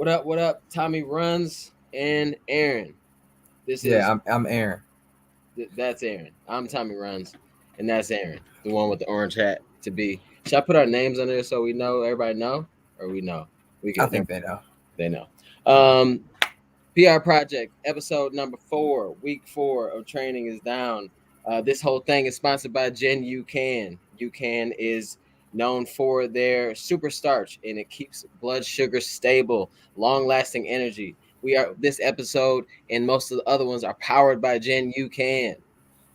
What up? What up? Tommie runs and Aaron. This Yeah, is I'm Aaron. that's Aaron. I'm Tommie runs, and that's Aaron, the one with the orange hat. To be, should I put our names on there so we know everybody know, or we know we I could think they know. they know. Um, PR Project episode number 4, week 4 of training is down. This whole thing is sponsored by Jen UCAN. UCAN is known for their super starch and it keeps blood sugar stable, long lasting energy. This episode and most of the other ones are powered by Jen UCAN.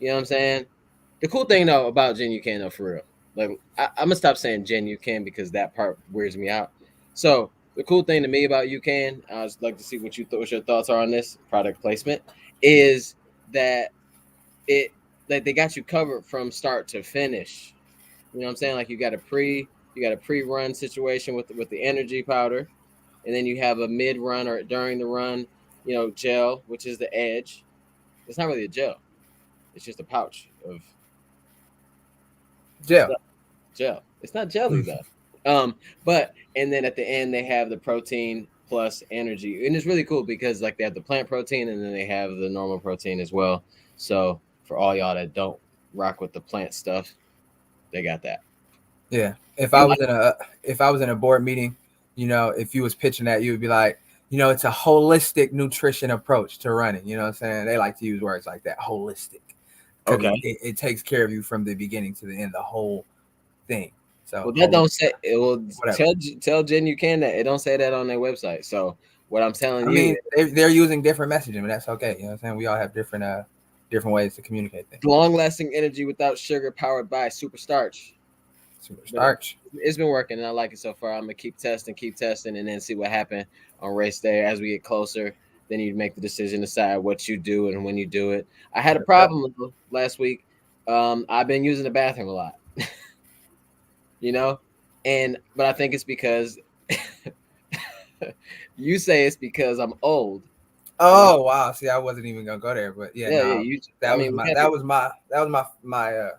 You know what I'm saying? The cool thing though about Jen UCAN though, for real, like I'm gonna stop saying Jen UCAN because that part weirds me out. So the cool thing to me about UCAN, I would like to see what your thoughts are on this product placement, is that it like they got you covered from start to finish. You know what I'm saying? Like you got a pre-run situation with the energy powder, and then you have a mid-run or during the run, gel, which is the edge. It's not really a gel; it's just a pouch of Jail. stuff. Gel. It's not jelly though. But and then at the end they have the protein plus energy, and it's really cool because like they have the plant protein and then they have the normal protein as well. So for all y'all that don't rock with the plant stuff, they got that. Yeah. You like If I was in a board meeting, if you was pitching that, you would be like, it's a holistic nutrition approach to running. You know what I'm saying? They like to use words like that, holistic, because okay. it takes care of you from the beginning to the end, the whole thing. So Well, that don't say it will whatever. tell Jen you can that it don't say that on their website. So what I'm telling I you, mean, they're using different messaging, but that's okay. You know what I'm saying? We all have different ways to communicate things. long lasting energy without sugar, powered by super starch. Super But starch. it's been working, and I like it so far. I'm gonna keep testing, and then see what happened on race day as we get closer. Then you make the decision, decide what you do and when you do it. I had a Yep, yep. problem last week. I've been using the bathroom a lot, you know, but I think it's because you say it's because I'm old. You know, Oh wow! See, I wasn't even gonna go there, but yeah, yeah, yeah. no, You, I mean, we had to,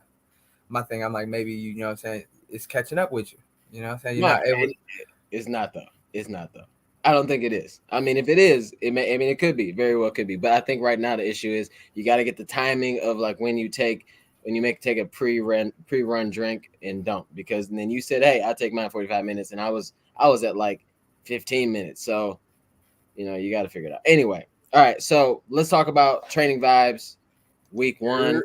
my thing. I'm like, maybe you know what I'm saying, it's catching up with you. You know what I'm saying? You're no, not able. it's not though. It's not though. I don't think it is. I mean, if it is, it may. I mean, it could be. Very well could be. But I think right now the issue is you got to get the timing of like when you take a pre-run drink and don't, because then you said, hey, I take mine 45 minutes, and I was at like 15 minutes. So you got to figure it out. Anyway, all right. So let's talk about training vibes. Week 1.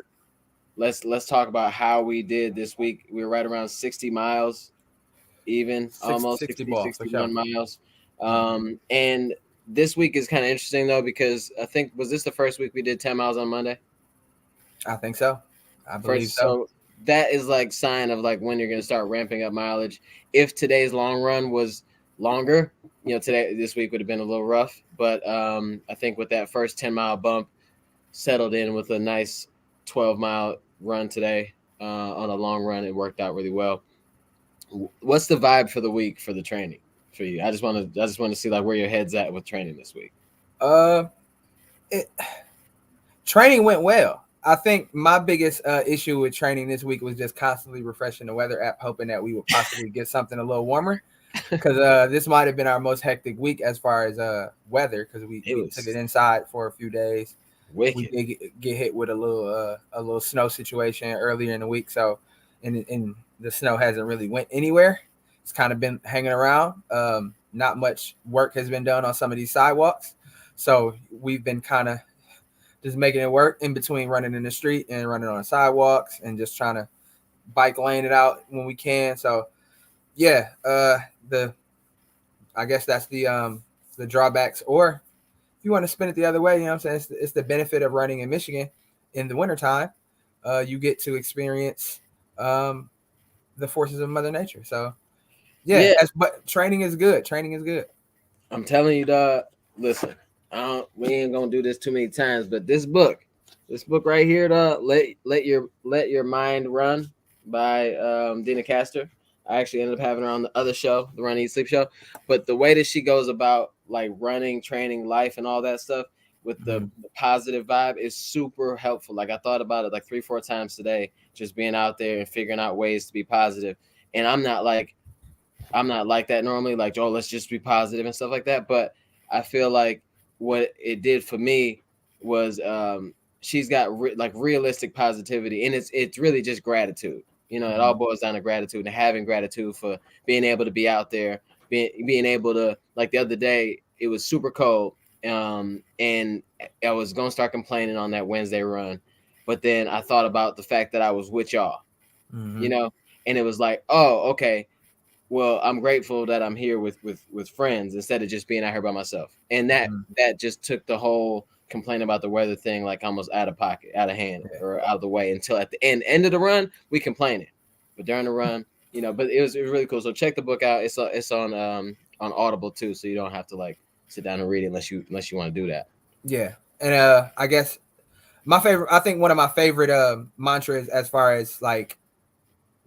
Let's talk about how we did this week. We were right around 60 miles even, almost 60 60, ball for sure. 61 miles. And this week is kind of interesting though, because I think, was this the first week we did 10 miles on Monday? I think so. I believe First, so. so that is like sign of like when you're going to start ramping up mileage. If today's long run was longer, this week would have been a little rough, but I think with that first 10-mile bump, settled in with a nice 12-mile run today. On a long run, it worked out really well. What's the vibe for the week for the training for you? I just want to see like where your head's at with training this week. Uh, it, Training went well. I think my biggest issue with training this week was just constantly refreshing the weather app, hoping that we would possibly get something a little warmer. Because this might have been our most hectic week as far as weather, because we It took it was inside for a few days. We wicked. did get hit with a little snow situation earlier in the week, so and the snow hasn't really went anywhere. It's kind of been hanging around. Not much work has been done on some of these sidewalks, so we've been kind of just making it work in between running in the street and running on the sidewalks and just trying to bike lane it out when we can. So yeah, the I guess that's the drawbacks. Or if you want to spin it the other way, you know what I'm saying? It's the benefit of running in Michigan in the wintertime. You get to experience the forces of Mother Nature. So yeah, Yeah, but training is good. Training is good. I'm telling you, dog. Listen, we ain't gonna do this too many times, but this book right here, dog. Let your mind run by Dina Castor. I actually ended up having her on the other show, the Run Eat Sleep show. But the way that she goes about like running, training, life, and all that stuff with the positive vibe is super helpful. Like I thought about it like 3-4 times today, just being out there and figuring out ways to be positive. And I'm not like I'm not like that normally. Like, oh, let's just be positive and stuff like that. But I feel like what it did for me was she's got like realistic positivity, and it's really just gratitude. You know, it all boils down to gratitude and having gratitude for being able to be out there, being able to, like the other day, it was super cold, and I was gonna start complaining on that Wednesday run, but then I thought about the fact that I was with y'all, you know, and it was like, oh, okay, well, I'm grateful that I'm here with friends instead of just being out here by myself. And that just took the whole complaint about the weather thing like almost out of pocket, out of hand, or out of the way until at the end of the run we complaining, but during the run, you know. But it was really cool. So check the book out. It's on Audible too, so you don't have to like sit down and read it unless you want to do that. Yeah, and I guess I think one of my favorite mantras as far as like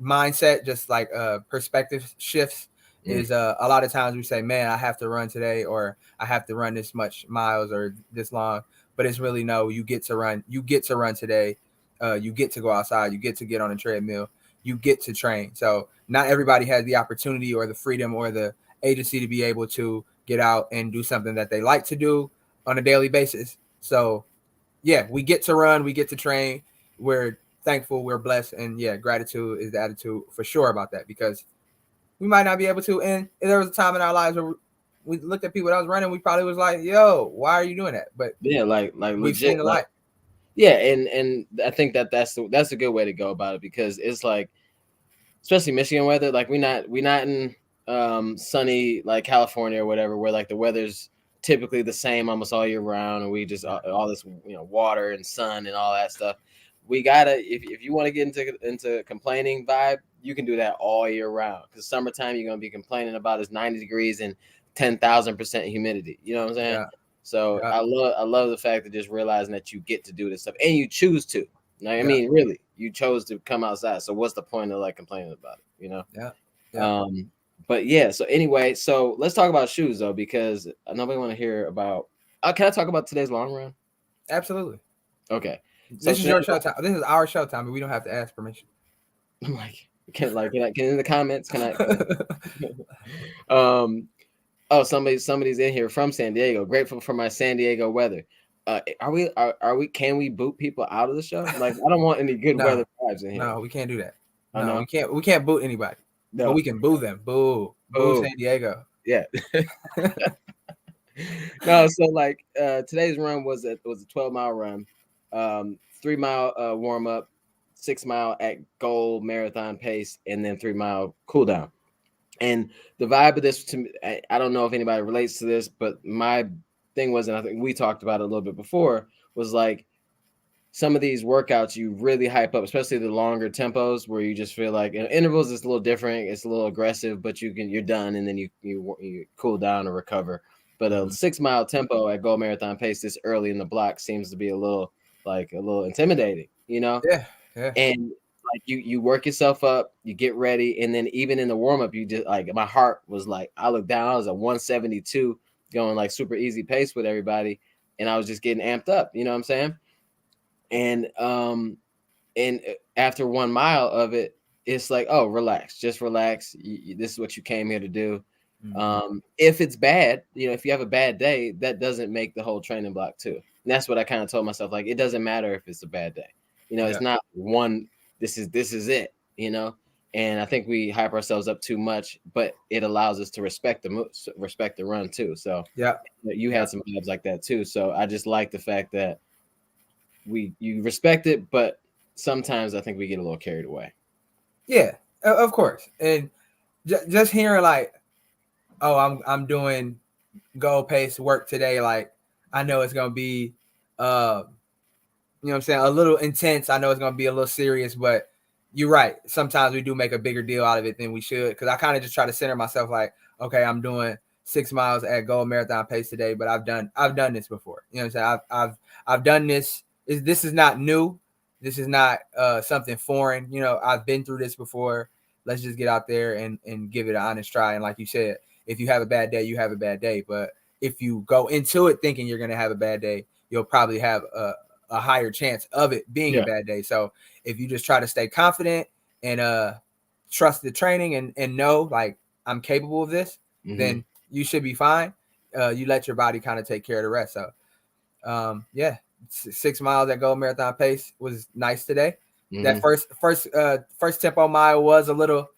mindset, just like perspective shifts, is a lot of times we say, man, I have to run today, or I have to run this much miles or this long, but it's really, no, you get to run today. You get to go outside, you get to get on a treadmill, you get to train. So not everybody has the opportunity or the freedom or the agency to be able to get out and do something that they like to do on a daily basis. So yeah, we get to run, we get to train. We're thankful, we're blessed, and yeah, gratitude is the attitude for sure about that, because we might not be able to. And there was a time in our lives where we looked at people that was running, we probably was like, yo, why are you doing that? But yeah, like we've legit, seen the light. Yeah, and I think that's a good way to go about it, because it's like, especially Michigan weather, like we not in sunny like California or whatever, where like the weather's typically the same almost all year round, and we just all this, you know, water and sun and all that stuff. We gotta, if you want to get into complaining vibe, you can do that all year round, because summertime you're gonna be complaining about is 90 degrees and 10,000% humidity. You know what I'm saying? Yeah. So Yeah. I love the fact of just realizing that you get to do this stuff and you choose to. Like, I Yeah. mean, really, you chose to come outside. So what's the point of like complaining about it? You know? Yeah. Yeah. But yeah. So anyway, so let's talk about shoes though, because nobody want to hear about. Can I talk about today's long run? Absolutely. Okay. So This is your show time. This is our show time, but we don't have to ask permission. I'm like, can in the comments? Can I? Oh, somebody's in here from San Diego. Grateful for my San Diego weather. Are we? Can we boot people out of the show? Like, I don't want any good weather vibes in here. No, we can't do that. Oh, no, we can't boot anybody. No. But we can boo them. Boo San Diego. Yeah. No, so like today's run was a 12-mile run, 3-mile warm up, 6-mile at goal marathon pace, and then 3-mile cool down. And the vibe of this, to me, I don't know if anybody relates to this, but my thing was, and I think we talked about it a little bit before, was like some of these workouts you really hype up, especially the longer tempos where you just feel like, in intervals it's a little different, it's a little aggressive, but you're done, and then you cool down or recover. But a 6-mile tempo at goal marathon pace this early in the block seems to be a little intimidating, you know? Yeah. And like you work yourself up, you get ready, and then even in the warm up, you just like, my heart was like, I looked down, I was at 172, going like super easy pace with everybody, and I was just getting amped up. You know what I'm saying? And after 1 mile of it, it's like, oh, relax, just relax. This is what you came here to do. If it's bad, you know, if you have a bad day, that doesn't make the whole training block too. And that's what I kind of told myself. Like, it doesn't matter if it's a bad day. You know, it's not one. This is it. You know, and I think we hype ourselves up too much, but it allows us to respect the run too. So yeah, you had some vibes like that too. So I just like the fact that you respect it, but sometimes I think we get a little carried away. Yeah, of course. And just hearing like, oh, I'm doing goal pace work today. Like, I know it's gonna be, you know what I'm saying, a little intense. I know it's gonna be a little serious, but you're right. Sometimes we do make a bigger deal out of it than we should. Because I kind of just try to center myself like, okay, I'm doing 6 miles at goal marathon pace today, but I've done this before. You know what I'm saying? I've done this. This is not new. This is not something foreign. You know, I've been through this before. Let's just get out there and give it an honest try. And like you said, if you have a bad day, you have a bad day. But if you go into it thinking you're going to have a bad day, you'll probably have a higher chance of it being a bad day. So if you just try to stay confident and trust the training and know, like, I'm capable of this, then you should be fine. You let your body kind of take care of the rest. So, 6 miles at Gold Marathon pace was nice today. That first tempo mile was a little.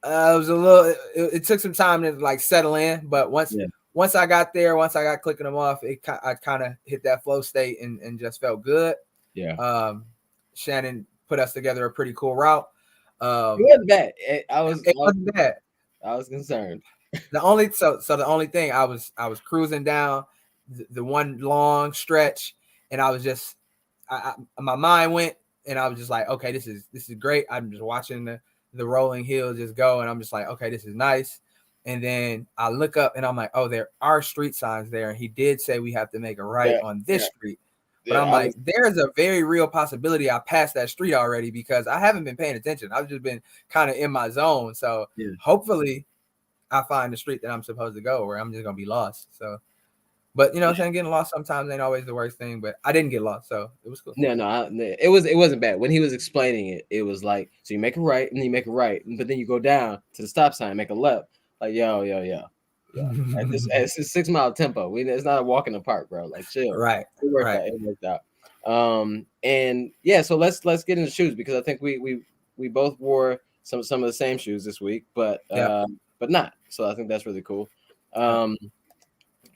It took some time to like settle in, but once I got there, once I got clicking them off, I kind of hit that flow state and just felt good. Yeah. Shannon put us together a pretty cool route. It wasn't bad. It wasn't bad. I was concerned. The only thing I was cruising down the one long stretch, and I was just my mind went, and I was just like, okay, this is great. I'm just watching the rolling hills just go, and I'm just like, okay, this is nice. And then I look up, and I'm like, oh, there are street signs there, and he did say we have to make a right on this street. But I'm like, there's a very real possibility I passed that street already because I haven't been paying attention. I've just been kind of in my zone. So hopefully I find the street that I'm supposed to go, where I'm just gonna be lost. So, but you know what I'm saying, getting lost sometimes ain't always the worst thing. But I didn't get lost, so it was cool. It wasn't bad. When he was explaining it, it was like, so you make a right and then you make a right, but then you go down to the stop sign, make a left. Like yo. It's a 6 mile tempo. It's not a walk in the park, bro. Like chill. Right. It worked out. And so let's get into shoes because I think we both wore some of the same shoes this week, but not. So I think that's really cool.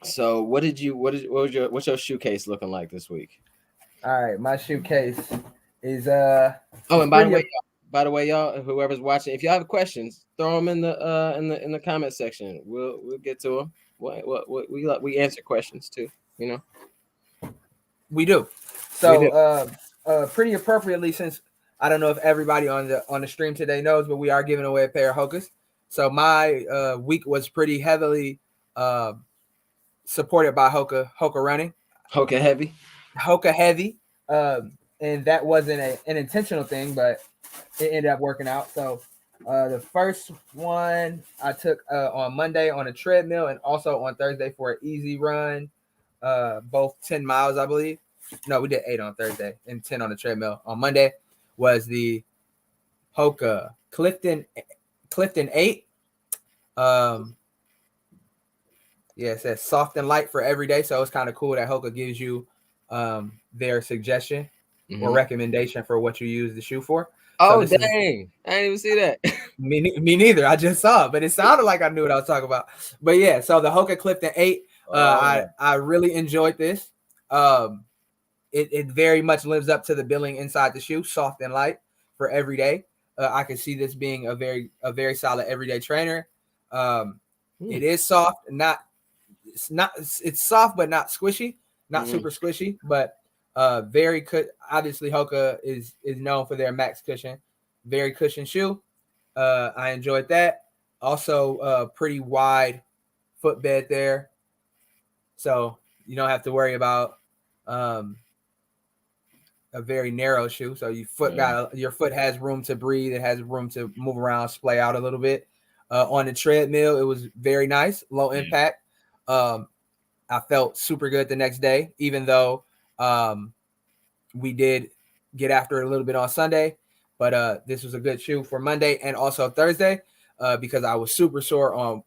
So what's your shoe case looking like this week? All right, my shoe case is and by the way, y'all, whoever's watching, if y'all have questions, throw them in the comment section. We'll get to them. We answer questions too, you know. We do. So pretty appropriately, since I don't know if everybody on the stream today knows, but we are giving away a pair of Hokas. So my week was pretty heavily supported by Hoka running. Hoka heavy. And that wasn't an intentional thing, but it ended up working out. So the first one I took on Monday on a treadmill and also on Thursday for an easy run, both 10 miles, I believe. No, we did 8 on Thursday and 10 on the treadmill. On Monday was the Hoka Clifton 8. It says soft and light for every day. So it's kind of cool that Hoka gives you their suggestion or recommendation for what you use the shoe for. Oh, so dang. I didn't even see that. Me neither. I just saw it, but it sounded like I knew what I was talking about. But yeah, so the Hoka Clifton 8, I really enjoyed this. It very much lives up to the billing inside the shoe, soft and light for every day. I can see this being a very solid everyday trainer. It is soft, it's soft but not squishy, not super squishy, but very good. Obviously, Hoka is known for their max cushion, very cushion shoe. I enjoyed that. Also, pretty wide footbed there, so you don't have to worry about a very narrow shoe. So your foot has room to breathe. It has room to move around, splay out a little bit. On the treadmill, it was very nice, low impact. I felt super good the next day, even though we did get after it a little bit on Sunday. But this was a good shoe for Monday and also Thursday because I was super sore on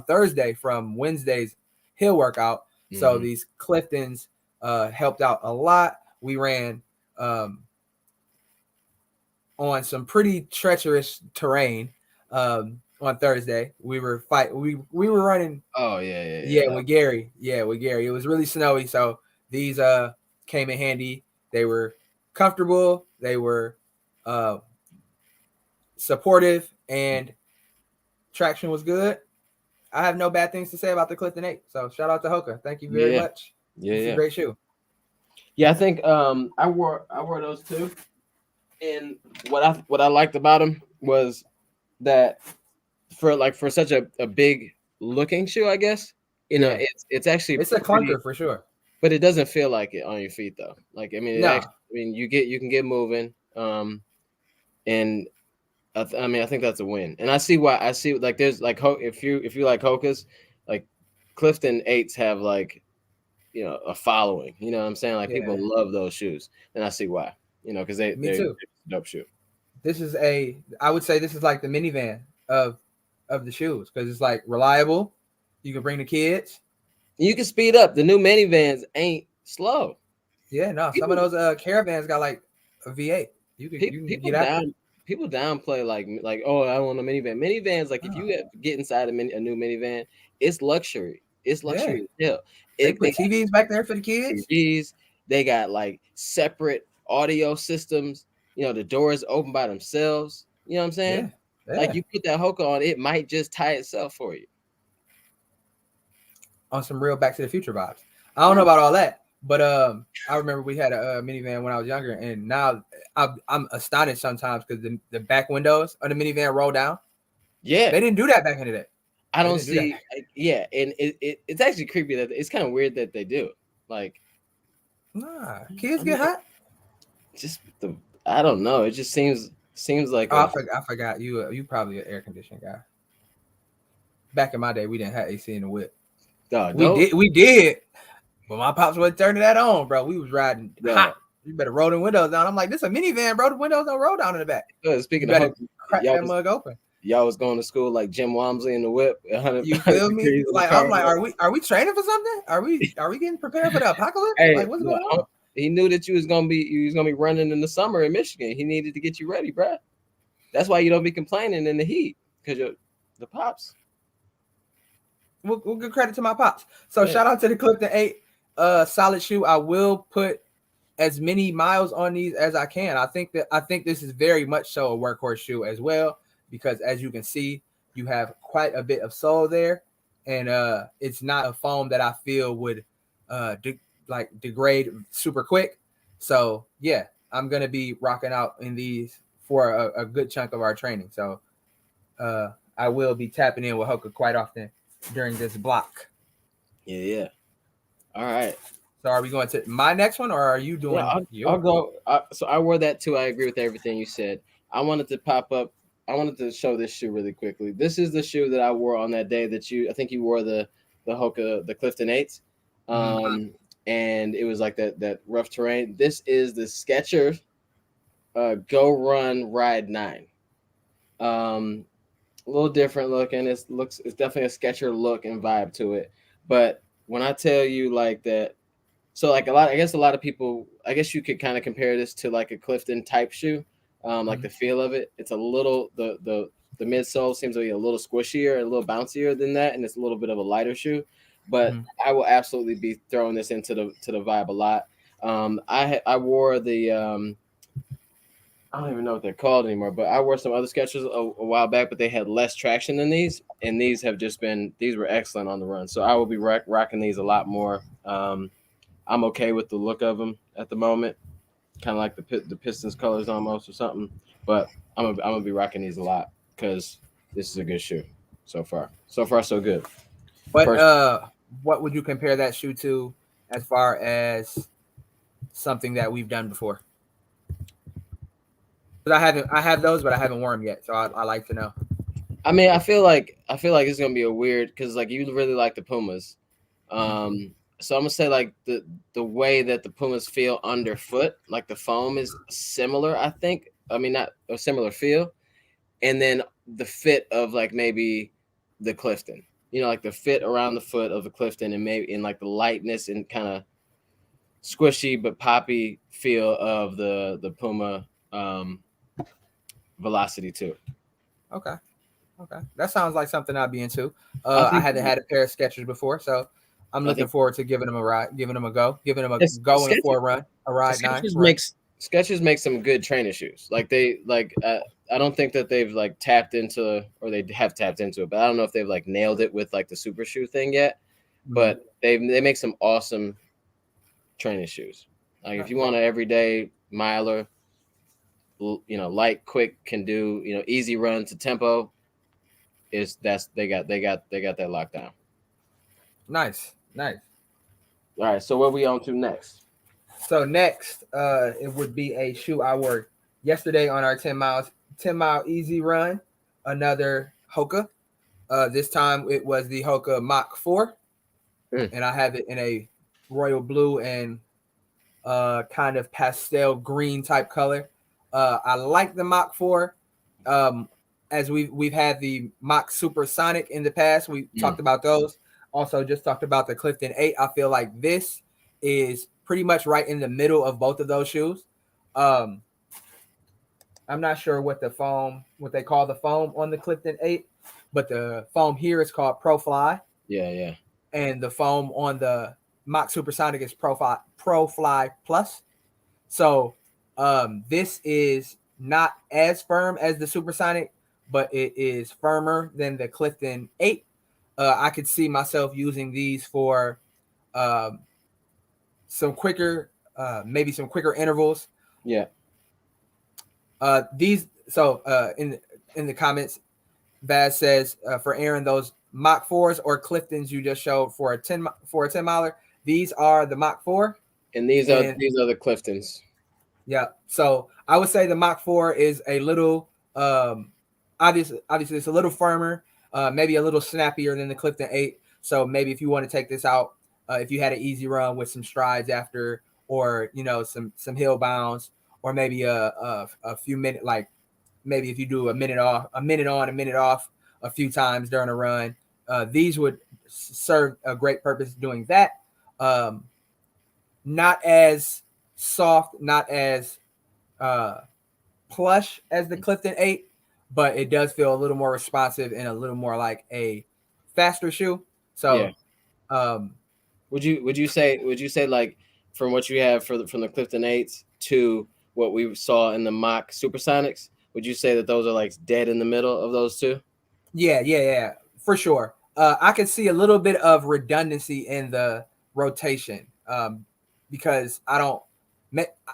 Thursday from Wednesday's hill workout. So these Cliftons helped out a lot. We ran on some pretty treacherous terrain on Thursday. We were running. Oh yeah. With Gary. It was really snowy, so these came in handy. They were comfortable. They were supportive, and traction was good. I have no bad things to say about the Clifton 8. So shout out to Hoka. Thank you very much. It's a great shoe. Yeah, I think I wore those too. And what I liked about them was that for such a big looking shoe, I guess, it's actually a clunker for sure. But it doesn't feel like it on your feet though. Like I mean, you can get moving. And I think that's a win. And I see like there's like if you like Hokas, like Clifton 8s have like a following. You know what I'm saying? Like people love those shoes, and I see why. Because they're a dope shoe. I would say this is like the minivan of of the shoes because it's like reliable. You can bring the kids. You can speed up. The new minivans ain't slow. Yeah, no, some of those caravans got like a V8. You can People get after it. people downplay like oh I want a minivan. Minivans like if you get inside a new minivan, it's luxury. It's Yeah, luxury. Yeah, they they put TVs back there for the kids. TVs. They got like separate audio systems. You know, the doors open by themselves. You know what I'm saying? Yeah, Like yeah. you put that Hoka on, it might just tie itself for you. On some real Back to the Future vibes. I don't know about all that, but I remember we had a minivan when I was younger, and now I'm astonished sometimes because the back windows of the minivan roll down. Yeah, They didn't do that back in the day. I They don't didn't do that. see. Yeah, and it's actually creepy that it's kind of weird that they do. Like, Nah, kids I get mean, hot. just the I don't know. It just seems like Oh, I forgot you probably an air conditioning guy. Back in my day, we didn't have AC in the whip. We did, but my pops wasn't turning that on, bro. We was riding hot. You better roll the windows down. I'm like, this is a minivan, bro. The windows don't roll down in the back. Speaking You of better Hoka, crack that mug open. Y'all was going to school like Jim Wamsley in the whip, 100, You feel 100 me? degrees in the Like car. I'm like, are we training for something? Are we getting prepared for the apocalypse? Hey, Like what's going on? he knew that you was gonna be running in the summer in Michigan. He needed to get you ready, bro. That's why you don't be complaining in the heat because the pops. We'll give credit to my pops. So shout out to the Clifton 8 solid shoe. I will put as many miles on these as I can. I think this is very much so a workhorse shoe as well because as you can see, you have quite a bit of sole there, and it's not a foam that I feel would degrade super quick. So yeah, I'm gonna be rocking out in these for a good chunk of our training. So I will be tapping in with Hoka quite often during this block. Yeah. All right. So are we going to my next one, or are you doing I'll go. So I wore that too. I agree with everything you said. I wanted to pop up. I wanted to show this shoe really quickly. This is the shoe that I wore on that day that I think you wore the Hoka, the Clifton 8s. And it was like that rough terrain. This is the Skechers Go Run Ride 9. A little different looking. It's definitely a Sketcher look and vibe to it. But when I tell you like that, so like a lot of people, I guess you could kind of compare this to like a Clifton type shoe, like the feel of it. It's a little the midsole seems to be a little squishier, a little bouncier than that, and it's a little bit of a lighter shoe. But I will absolutely be throwing this into the vibe a lot. I wore the I don't even know what they're called anymore, but I wore some other Skechers a while back, but they had less traction than these, and these were excellent on the run. So I will be rocking these a lot more. I'm okay with the look of them at the moment, kind of like the Pistons colors almost or something. But I'm gonna be rocking these a lot because this is a good shoe so far. So far, so good. What would you compare that shoe to as far as something that we've done before? Because I have those, but I haven't worn them yet, so I like to know. I mean, I feel like it's gonna be a weird because like you really like the Pumas. So I'm gonna say like the way that the Pumas feel underfoot, like the foam is similar. I think. I mean, not a similar feel, and then the fit of like maybe the Clifton. You know, like the fit around the foot of the Clifton, and maybe in like the lightness and kind of squishy but poppy feel of the Puma Velocity too. Okay, that sounds like something I'd be into. I hadn't had a pair of Skechers before, so I'm looking forward to giving them a ride, giving them a go and a 4 run, a ride 9. Skechers make some good training shoes. Like I don't think that they've like tapped into, or they have tapped into it, but I don't know if they've like nailed it with like the super shoe thing yet. But they make some awesome training shoes. Like if you want an everyday miler, light, quick, can do, easy run to tempo, they got that locked down. Nice. All right, so what are we on to next? So next, it would be a shoe I wore yesterday on our 10 mile easy run. Another Hoka. This time it was the Hoka Mach 4, and I have it in a royal blue and kind of pastel green type color. I like the Mach 4. as we've had the Mach Supersonic in the past. We talked Mm. about those. Also, just talked about the Clifton 8. I feel like this is pretty much right in the middle of both of those shoes. Um, I'm not sure what they call the foam on the Clifton 8, but the foam here is called Pro Fly, Yeah. and the foam on the Mach Supersonic is Pro Fly Plus. So this is not as firm as the Supersonic, but it is firmer than the Clifton 8. I could see myself using these for um, some quicker, maybe some quicker intervals. Yeah. These in the comments, Baz says for Aaron, those Mach 4s or Cliftons you just showed for a 10 miler, these are the Mach 4, And these are and the Cliftons. yeah. So I would say the Mach 4 is a little obviously it's a little firmer, maybe a little snappier than the Clifton 8. So maybe if you want to take this out, if you had an easy run with some strides after, or some hill bounds, or maybe a few minutes, like maybe if you do a minute off, a minute on, a minute off a few times during a run, these would serve a great purpose doing that. Not as soft, not as plush as the Clifton 8, but it does feel a little more responsive and a little more like a faster shoe. So, um, would you say like from what you have from the Clifton 8s to what we saw in the Mach Supersonics, would you say that those are like dead in the middle of those two? Yeah, for sure. I can see a little bit of redundancy in the rotation because I'll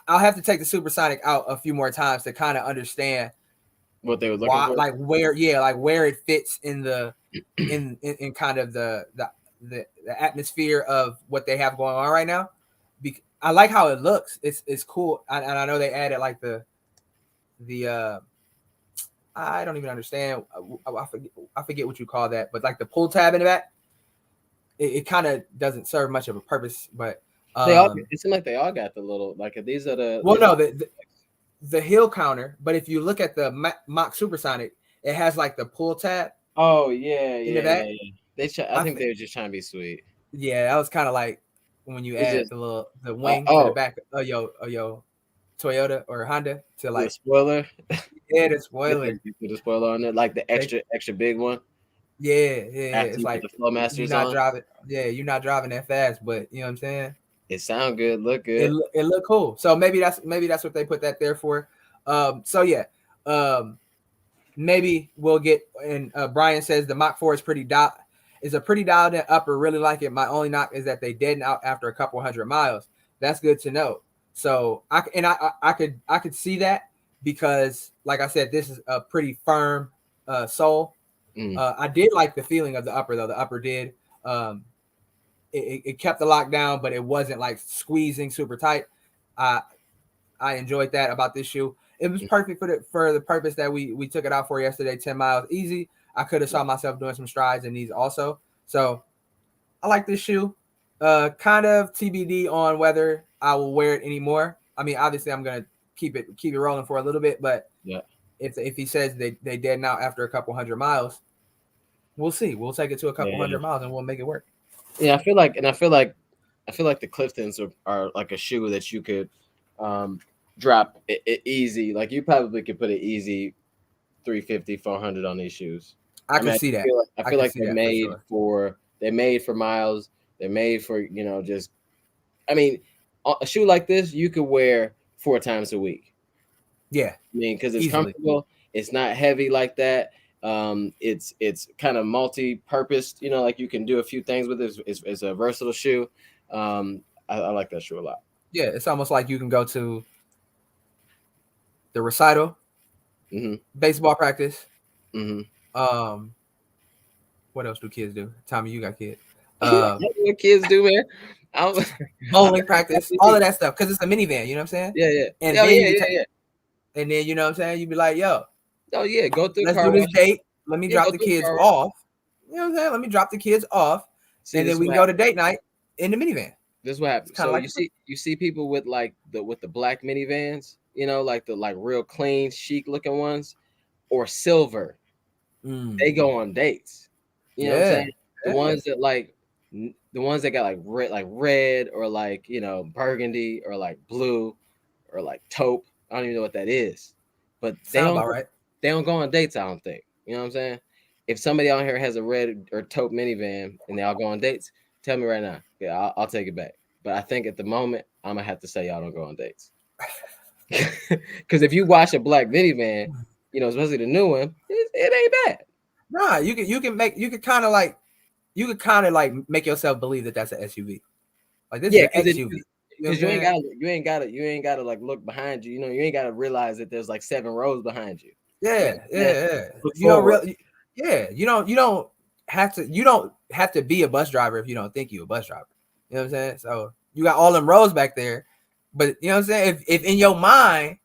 have to take the Supersonic out a few more times to kind of understand what they were looking for, like where it fits in the in kind of the atmosphere of what they have going on right now. I like how it looks. It's cool, and I know they added like the I don't even understand. I forget what you call that, but like the pull tab in the back, it kind of doesn't serve much of a purpose. But they all it seems like they all got the little like these are the the heel counter. But if you look at the Mach Supersonic, it has like the pull tab. Oh yeah. I think they were just trying to be sweet. Yeah, that was kind of like when you add the wing to the back of your Toyota or Honda to like the spoiler. Yeah, the spoiler. You put the spoiler on it, like the extra big one. Yeah. It's like the Flowmasters you're not on. driving. Yeah, you're not driving that fast, but you know what I'm saying. It sound good, look good. It look cool. So maybe that's what they put that there for. So yeah, maybe we'll get. And Brian says the Mach 4 is a pretty dialed in upper. Really like it. My only knock is that they deaden out after a couple hundred miles. That's good to know. So I could see that because, like I said, this is a pretty firm sole. I did like the feeling of the upper though. The upper did. It kept the lockdown, but it wasn't like squeezing super tight. I enjoyed that about this shoe. It was perfect for the purpose that we took it out for yesterday. 10 miles easy. I could have saw myself doing some strides in these also. So I like this shoe. Kind of TBD on whether I will wear it anymore. I mean, obviously I'm gonna keep it rolling for a little bit, but yeah, if he says they dead now after a couple hundred miles, we'll see. We'll take it to a couple hundred miles and we'll make it work. Yeah, I feel like the Cliftons are like a shoe that you could drop it easy. Like you probably could put an easy 350, 400 on these shoes. I can see that. I feel like they're made for miles. They're made for, just, I mean, a shoe like this you could wear 4 times a week. Yeah. I mean, because it's comfortable. It's not heavy like that. It's kind of multi-purposed. Like you can do a few things with it. It's a versatile shoe. I like that shoe a lot. Yeah, it's almost like you can go to the recital, baseball practice. What else do kids do? Tommy, you got kids. What kids do, man? Bowling practice, all of that stuff, because it's a minivan. You know what I'm saying? Yeah. And and then you know what I'm saying? You'd be like, "Yo, oh yeah, go through. Let's do this date. Let me drop the kids off. You know what I'm saying? Let me drop the kids off, and then we can go to date night in the minivan." This is what happens. So like you see people with like the black minivans, like the real clean, chic looking ones, or silver. they go on dates. You know what I'm saying? The ones that the ones that got like red or like, you know, burgundy or like blue or like taupe. I don't even know what that is, but Sound about right. they don't go on dates. I don't think. You know what I'm saying? If somebody out here has a red or taupe minivan and they all go on dates, tell me right now. Yeah, I'll take it back. But I think at the moment I'm gonna have to say y'all don't go on dates. Because if you watch a black minivan, you know, especially the new one, it ain't bad. Nah, you could kind of like make yourself believe that that's an SUV. Like this is an XUV. Because you ain't gotta like look behind you. You know, you ain't gotta realize that there's like 7 rows behind you. Yeah. You don't really. Yeah, you don't have to be a bus driver if you don't think you're a bus driver. You know what I'm saying? So you got all them rows back there, but you know what I'm saying? If in your mind,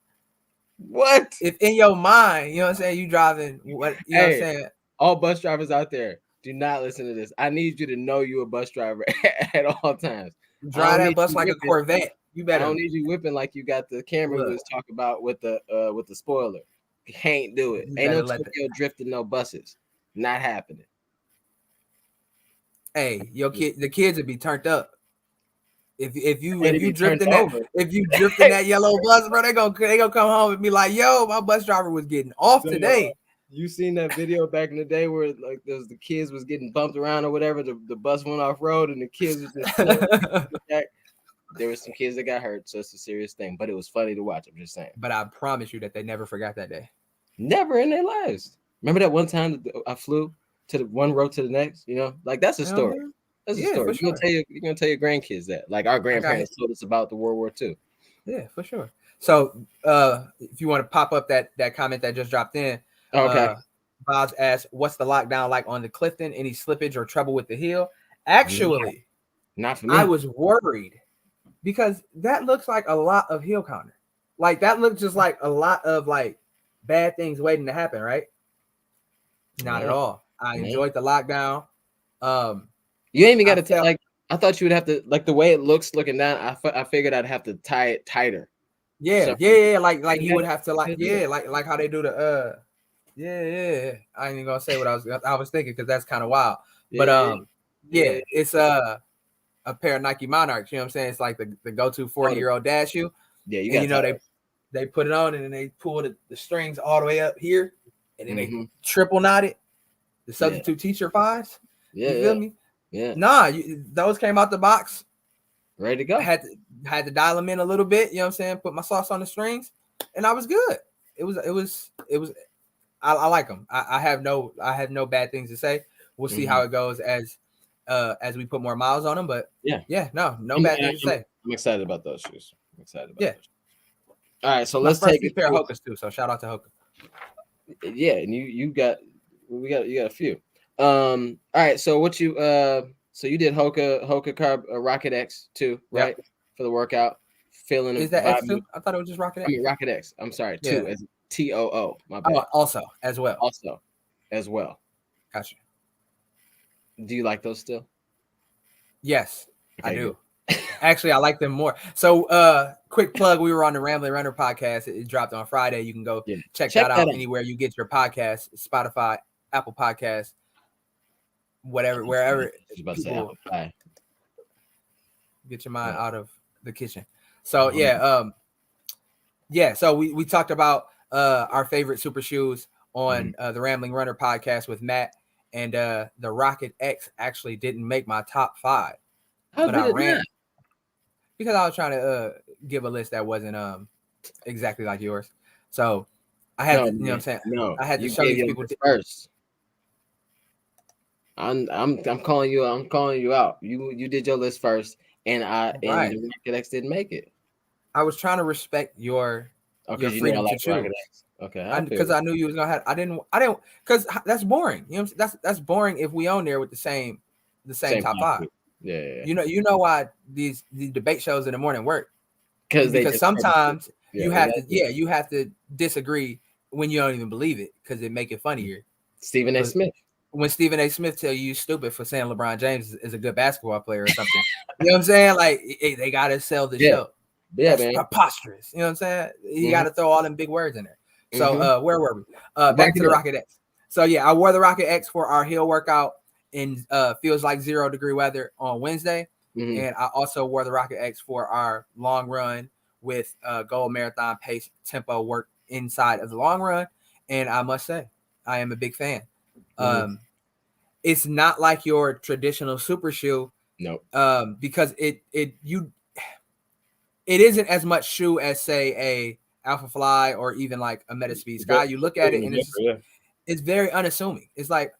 If in your mind, you know what I'm saying, you driving what you know what I'm saying? All bus drivers out there, do not listen to this. I need you to know you're a bus driver at all times. Drive that bus like a Corvette. You better. I don't need you whipping like you got the camera we was talking about with the spoiler. You can't do it. Ain't no Tokyo drifting, no buses. Not happening. Hey, the kids would be turned up. If you drifting that yellow bus, bro, they gonna come home and be like, "Yo, my bus driver was getting off today." You seen that video back in the day where like the kids was getting bumped around or whatever? The bus went off road and the kids was just there were some kids that got hurt, so it's a serious thing. But it was funny to watch. I'm just saying. But I promise you that they never forgot that day. Never in their lives. Remember that one time that I flew to the one road to the next? You know, like that's a story. That's a story. You're gonna tell your grandkids that. Like our grandparents told us about the World War II. Yeah, for sure. So if you want to pop up that comment that just dropped in, okay. Bob's asked, "What's the lockdown like on the Clifton? Any slippage or trouble with the hill?" Actually, not for me. I was worried because that looks like a lot of hill counter. Like that looks just like a lot of like bad things waiting to happen, right? Not at all. I enjoyed the lockdown. You ain't even got to tell. Like I thought you would have to, like the way it looks looking down. I figured I'd have to tie it tighter. Yeah. Like you would have to like how they do the Yeah. I ain't even gonna say what I was thinking because that's kind of wild. But it's a pair of Nike Monarchs. You know what I'm saying? It's like the go-to 40-year-old dad shoe. Yeah, you know they put it on and then they pull the strings all the way up here and then they triple knot it. The substitute teacher 5s. You feel me? Yeah. Nah, those came out the box. Ready to go. I had to dial them in a little bit, you know what I'm saying? Put my sauce on the strings, and I was good. It was I like them. I have no bad things to say. We'll see how it goes as we put more miles on them, but no bad things to say. I'm excited about those shoes. Those. All right, so let's take a pair of Hokas too. So shout out to Hoka. Yeah, and you got a few. All right, so what you so you did Hoka Carb Rocket X too, right? For the workout. Feeling is that X2? I thought it was just Rocket X. I mean Rocket X. I'm sorry, 2 as TOO. My bad. Oh, also as well. Gotcha. Do you like those still? Yes, okay, I do. Actually, I like them more. So quick plug, we were on the Rambling Runner podcast. It dropped on Friday. You can go check that out anywhere you get your podcast, Spotify, Apple Podcasts, whatever, wherever people get your mind out of the kitchen. So so we talked about our favorite super shoes on the Rambling Runner podcast with Matt, and the Rocket X actually didn't make my top 5. But I ran because I was trying to give a list that wasn't exactly like yours. So I had to, you know what I'm saying? No, I had to show these people first. I'm calling you. I'm calling you out. You did your list first, and and the Rocket X didn't make it. I was trying to respect your freedom to choose. Okay, because I knew you was gonna have. I didn't because that's boring. You know, that's boring if we on there with the same top 5. Yeah. You know why these debate shows in the morning work? Because sometimes you have to disagree when you don't even believe it because it make it funnier. Stephen A. Smith. When Stephen A. Smith tell you stupid for saying LeBron James is a good basketball player or something, you know what I'm saying? Like they gotta sell the show. Yeah, that's preposterous. You know what I'm saying? You gotta throw all them big words in there. So where were we? Back to the Rocket X. So yeah, I wore the Rocket X for our hill workout in feels like 0 degree weather on Wednesday. Mm-hmm. And I also wore the Rocket X for our long run with goal marathon pace tempo work inside of the long run. And I must say, I am a big fan. Mm-hmm. It's not like your traditional super shoe, Nope. because it isn't as much shoe as say a Alpha Fly or even like a Metaspeed Sky. You look at it and Yeah. it's very unassuming. It's like,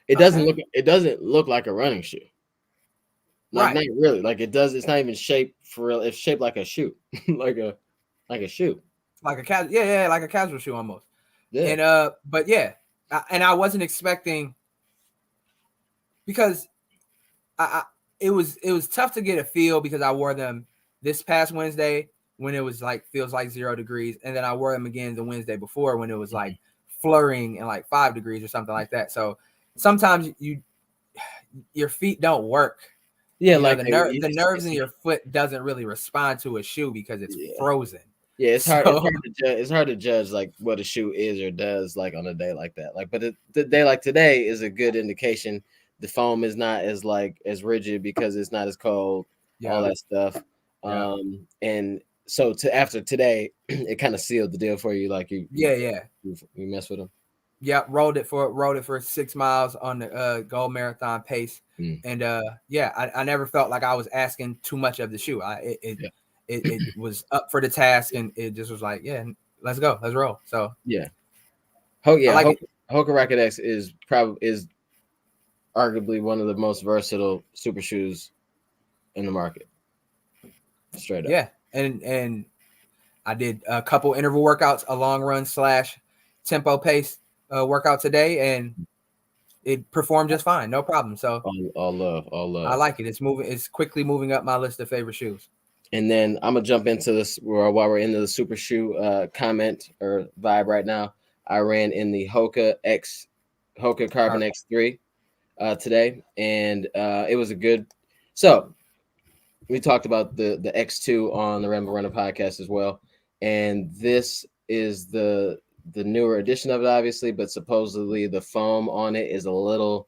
It doesn't okay, look like a running shoe. Like right, not really. Like it does. It's not even shaped for real. It's shaped like a shoe, like a shoe. like a yeah, like a casual shoe almost. Yeah. And but yeah, I wasn't expecting, because I it was tough to get a feel because I wore them this past Wednesday when it was like feels like 0 degrees, and then I wore them again the Wednesday before when it was like flurrying and like 5 degrees or something like that. So sometimes your feet don't work. Yeah. You know, Like the nerves in your foot doesn't really respond to a shoe because it's yeah. frozen. Yeah, it's hard. So It's hard to judge like what a shoe is or does like on a day like that. Like, but the day like today is a good indication. The foam is not as like as rigid because it's not as cold. All yeah, that stuff. yeah, And so to after today, it kind of sealed the deal for you. Like yeah. you mess with them. Yeah, rolled it for 6 miles on the gold marathon pace. Mm. And yeah, I never felt like I was asking too much of the shoe. Yeah. It was up for the task, and it just was like, yeah, let's go, let's roll. So Yeah. I like it. Hoka Rocket X is arguably one of the most versatile super shoes in the market. Straight up. Yeah, and I did a couple interval workouts, a long run / tempo pace workout today, and it performed just fine, no problem. So All love, all I love. like it. It's quickly moving up my list of favorite shoes. And then I'm gonna jump into this while we're into the super shoe comment or vibe right now. I ran in the Hoka Carbon X3 today, and it was a good. So we talked about the X2 on the Ramble Runner podcast as well, and this is the newer edition of it, obviously, but supposedly the foam on it is a little.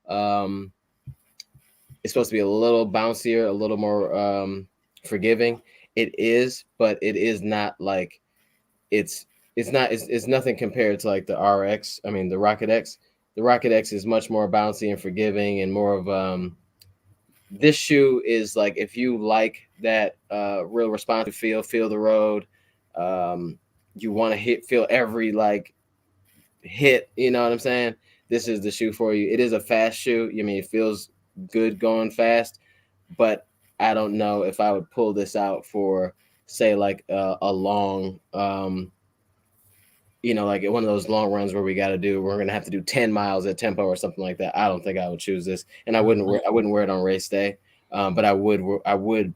It's supposed to be a little bouncier, a little more forgiving. It is, but it is not like it's it's nothing compared to like the RX. I mean the Rocket X. The Rocket X is much more bouncy and forgiving and more of this shoe is like if you like that real responsive feel the road, you want to feel every like hit, you know what I'm saying? This is the shoe for you. It is a fast shoe. I mean, it feels good going fast, but I don't know if I would pull this out for say like a long like one of those long runs where we're gonna have to do 10 miles at tempo or something like that. I don't think I would choose this, and I wouldn't wear it on race day. But I would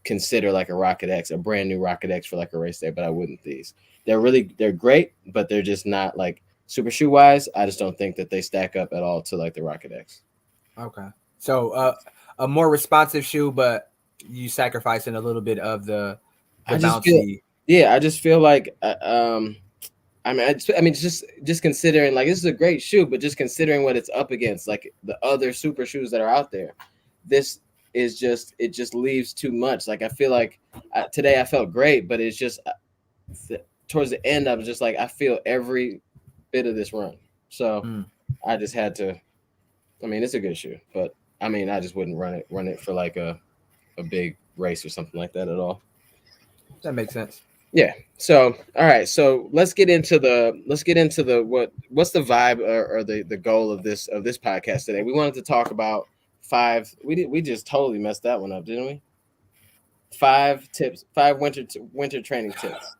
consider like a Rocket X, a brand new Rocket X for like a race day, but I wouldn't these. They're great, but they're just not like super shoe wise. I just don't think that they stack up at all to like the Rocket X. Okay. So a more responsive shoe, but you sacrificing a little bit of the bouncy. I just feel like I mean, just considering like this is a great shoe, but just considering what it's up against, like the other super shoes that are out there, this is it just leaves too much. Like I feel like today I felt great, but it's just towards the end I was just like I feel every bit of this run, so I just had to. I mean, it's a good shoe, but I mean, I just wouldn't run it for like a big race or something like that at all. That makes sense. Yeah. So, all right. So let's get into what's the vibe or the goal of this podcast today. We wanted to talk about 5. We just totally messed that one up, didn't we? 5 tips, 5 winter training tips.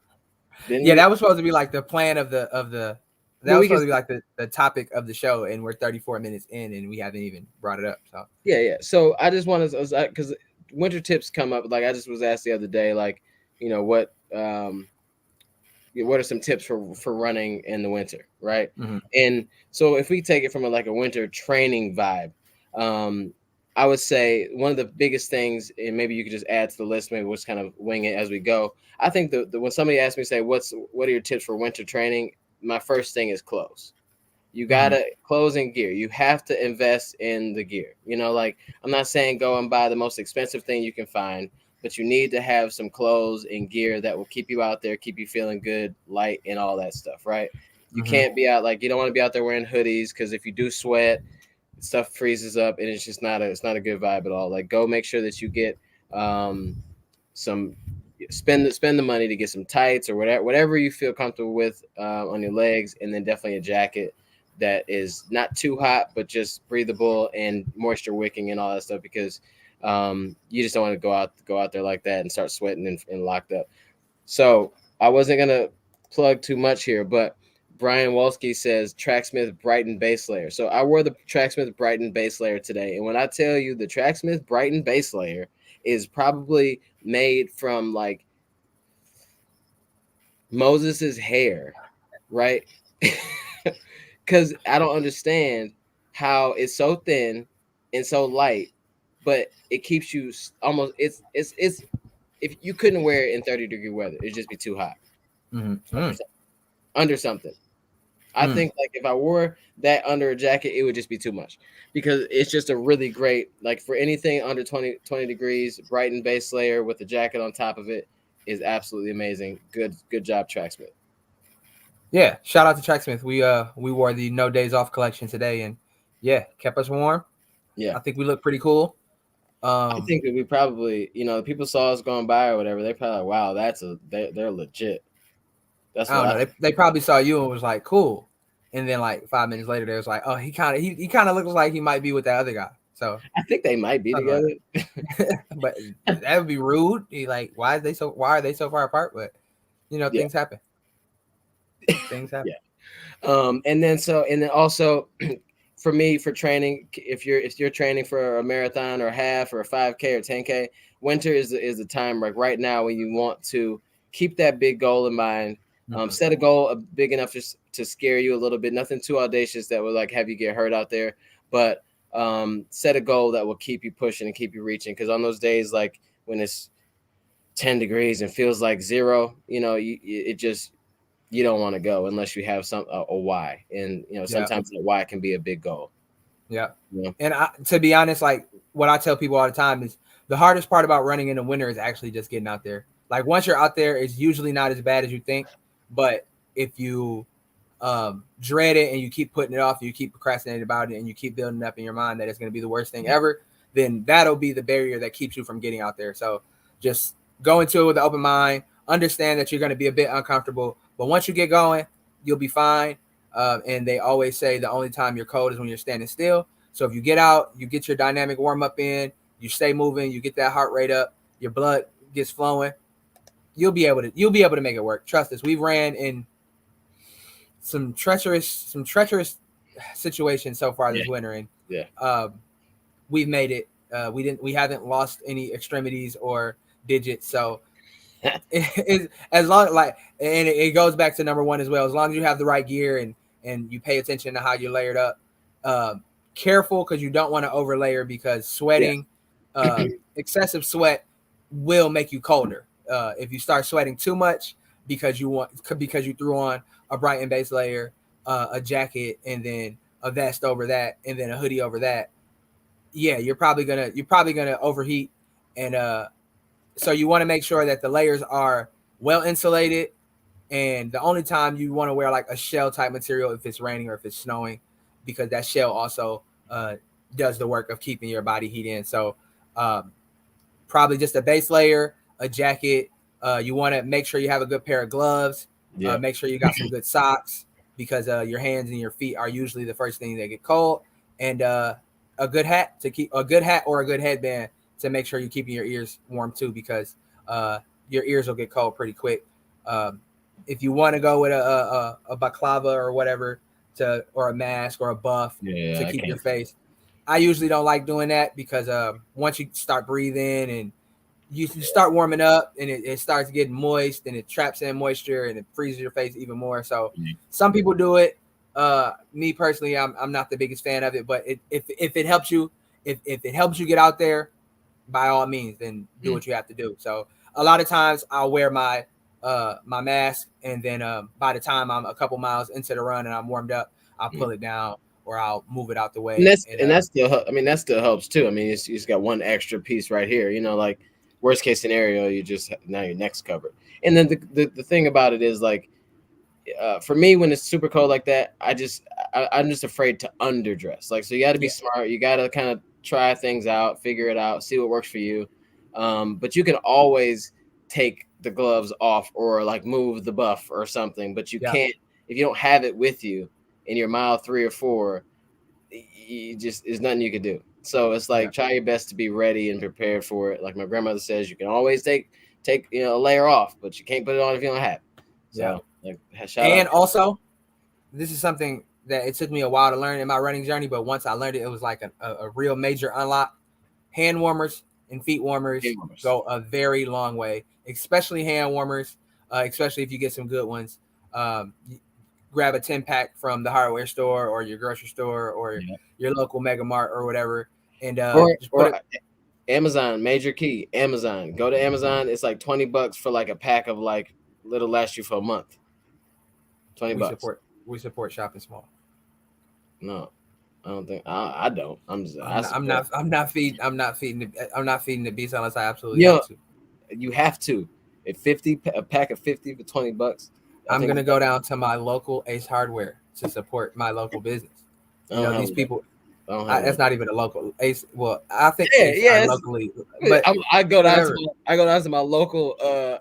That was supposed to be like the plan of the. That was supposed to be like the topic of the show, and we're 34 minutes in, and we haven't even brought it up. So yeah. So I just wanted because winter tips come up. Like I just was asked the other day, like what are some tips for running in the winter, right? Mm-hmm. And so if we take it from a winter training vibe, I would say one of the biggest things, and maybe you could just add to the list, maybe we'll just kind of wing it as we go. I think when somebody asks me, say, what are your tips for winter training? My first thing is clothes. You gotta clothes and gear. You have to invest in the gear. Like I'm not saying go and buy the most expensive thing you can find, but you need to have some clothes and gear that will keep you out there, keep you feeling good, light, and all that stuff, right? You can't be out like you don't want to be out there wearing hoodies because if you do sweat, stuff freezes up and it's just not a good vibe at all. Like go make sure that you get some spend the money to get some tights or whatever you feel comfortable with on your legs, and then definitely a jacket that is not too hot but just breathable and moisture wicking and all that stuff because you just don't want to go out there like that and start sweating and locked up. So I wasn't gonna plug too much here, but Brian Wolski says Tracksmith Brighton base layer. So I wore the Tracksmith Brighton base layer today, and when I tell you the Tracksmith Brighton base layer is probably made from like Moses's hair, right? Because I don't understand how it's so thin and so light, but it keeps you almost. It's if you couldn't wear it in 30-degree weather, it'd just be too hot. Under something. I think like if I wore that under a jacket, it would just be too much because it's just a really great, like for anything under 20 degrees, Brighton base layer with a jacket on top of it is absolutely amazing. Good job, Tracksmith. Yeah, shout out to Tracksmith. We wore the No Days Off collection today, and yeah, kept us warm. Yeah, I think we look pretty cool. I think that we probably, people saw us going by or whatever. They probably like, wow, they're legit. That's I don't know. They probably saw you and was like, cool. And then like 5 minutes later, they was like, oh, he kind of looks like he might be with that other guy. So I think they might be together. But that would be rude. Like, why are they so far apart? But things happen. Things happen. Yeah. And then also for me, for training, if you're training for a marathon or a half or a 5K or 10K, winter is the time like right now when you want to keep that big goal in mind. Set a goal big enough to scare you a little bit. Nothing too audacious that will like have you get hurt out there, but set a goal that will keep you pushing and keep you reaching. Because on those days like when it's 10 degrees and feels like zero, you don't want to go unless you have a why, and sometimes that why can be a big goal. Yeah. And to be honest, like what I tell people all the time is the hardest part about running in the winter is actually just getting out there. Like once you're out there, it's usually not as bad as you think. But if you dread it and you keep putting it off, you keep procrastinating about it, and you keep building up in your mind that it's going to be the worst thing ever, then that'll be the barrier that keeps you from getting out there. So just go into it with an open mind. Understand that you're going to be a bit uncomfortable, but once you get going, you'll be fine. And they always say the only time you're cold is when you're standing still. So if you get out, you get your dynamic warm up in, you stay moving, you get that heart rate up, your blood gets flowing. You'll be able to make it work. Trust us. We've ran in some treacherous situations so far this winter, and we've made it. We haven't lost any extremities or digits. So as long and it goes back to number one as well. As long as you have the right gear and you pay attention to how you're layered up. Careful because you don't want to overlayer because sweating, excessive sweat will make you colder. If you start sweating too much because you threw on a Brighton base layer, a jacket, and then a vest over that, and then a hoodie over that, you're probably gonna overheat, and so you want to make sure that the layers are well insulated. And the only time you want to wear like a shell type material if it's raining or if it's snowing, because that shell also does the work of keeping your body heat in. So probably just a base layer, a jacket. You want to make sure you have a good pair of gloves. Make sure you got some good socks because your hands and your feet are usually the first thing that get cold. And a good hat or a good headband to make sure you're keeping your ears warm too, because your ears will get cold pretty quick. If you want to go with a baklava or whatever or a mask or a buff to keep your face, I usually don't like doing that because once you start breathing and you start warming up and it starts getting moist and it traps in moisture and it freezes your face even more. So some people do it. Me personally, I'm not the biggest fan of it, but if it helps you, if it helps you get out there, by all means, then do what you have to do. So a lot of times I'll wear my mask, and then by the time I'm a couple miles into the run and I'm warmed up, I'll pull it down or I'll move it out the And way. that still, I mean, that still helps too. I mean, you just got one extra piece right here. You know, like worst case scenario, you just now your neck's covered. And then the thing about it is like, for me, when it's super cold like that, I'm just afraid to underdress. Like, so you got to be smart. You got to kind of try things out, figure it out, see what works for you. But you can always take the gloves off or like move the buff or something. But you can't if you don't have it with you in your mile 3 or 4. You just there's nothing you can do. So it's like try your best to be ready and prepared for it. Like my grandmother says, you can always take a layer off, but you can't put it on if you don't have it. So like shout out. Also, this is something that it took me a while to learn in my running journey, but once I learned it, it was like a real major unlock. Hand warmers and feet warmers go a very long way, especially hand warmers, especially if you get some good ones. Grab a 10-pack from the hardware store or your grocery store or your local Mega Mart or whatever. And Amazon, major key, Amazon. Go to Amazon. It's like $20 for like a pack of like little last you for a month. $20. We support shopping small. No, I don't think I don't. I'm not feeding the beast unless I absolutely have to. You have to. A pack of 50 for $20. I'm gonna go down to my local Ace Hardware to support my local business. You know, these people. That's not even a local Ace. Well, I think Ace locally, but I go down to my local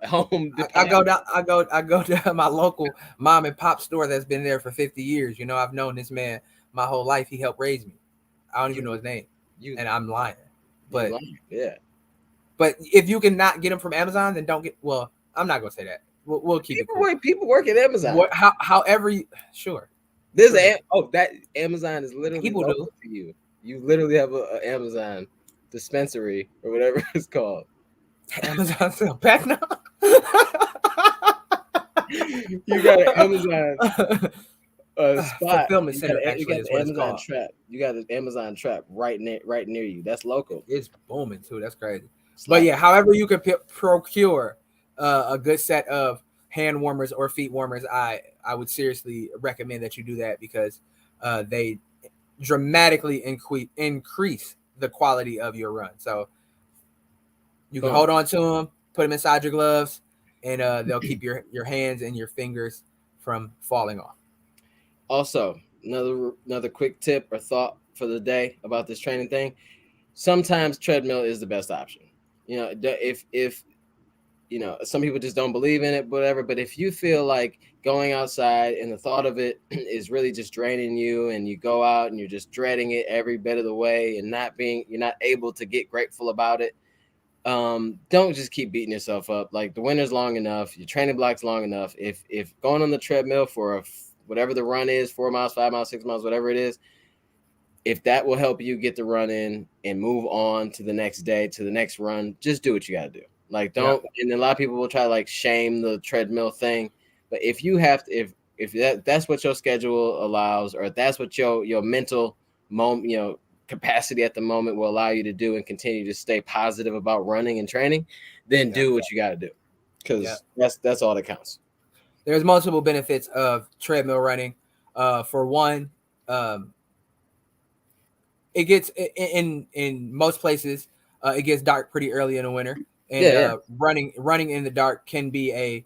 home. I go to my local mom and pop store that's been there for 50 years. You know, I've known this man my whole life. He helped raise me. I don't even know his name, and I'm lying. But but if you can not get them from Amazon, then don't get. Well, I'm not gonna say that. We'll keep it cool. People work at Amazon. However, sure. That Amazon is literally people do for you. You literally have a Amazon dispensary or whatever it's called. Amazon sell back now. You got an Amazon spot. Fulfillment center. You got the Amazon trap. You got an Amazon trap right near you. That's local. It's booming too. That's crazy. But yeah, however you can procure a good set of hand warmers or feet warmers, I would seriously recommend that you do that because they dramatically increase the quality of your run. So you can hold on to them, put them inside your gloves, and they'll keep your hands and your fingers from falling off. Also, another quick tip or thought for the day about this training thing. Sometimes treadmill is the best option. You know, if you know, some people just don't believe in it, whatever. But if you feel like going outside and the thought of it is really just draining you, and you go out and you're just dreading it every bit of the way, and you're not able to get grateful about it, don't just keep beating yourself up. Like the winter's long enough, your training block's long enough. If going on the treadmill for whatever the run is, 4 miles, 5 miles, 6 miles, whatever it is, if that will help you get the run in and move on to the next day, to the next run, just do what you got to do. Like don't, and a lot of people will try to like shame the treadmill thing, but if you have to, if that's what your schedule allows, or if that's what your mental moment, capacity at the moment will allow you to do, and continue to stay positive about running and training, then do what you got to do, because that's all that counts. There's multiple benefits of treadmill running. For one, it gets in most places, it gets dark pretty early in the winter. And running in the dark can be a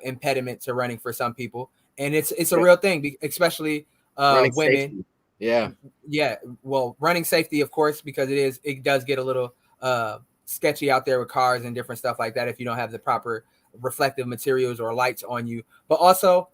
impediment to running for some people, and it's a real thing, especially women. Safety. Yeah. Well, running safety, of course, because it does get a little sketchy out there with cars and different stuff like that if you don't have the proper reflective materials or lights on you. But also,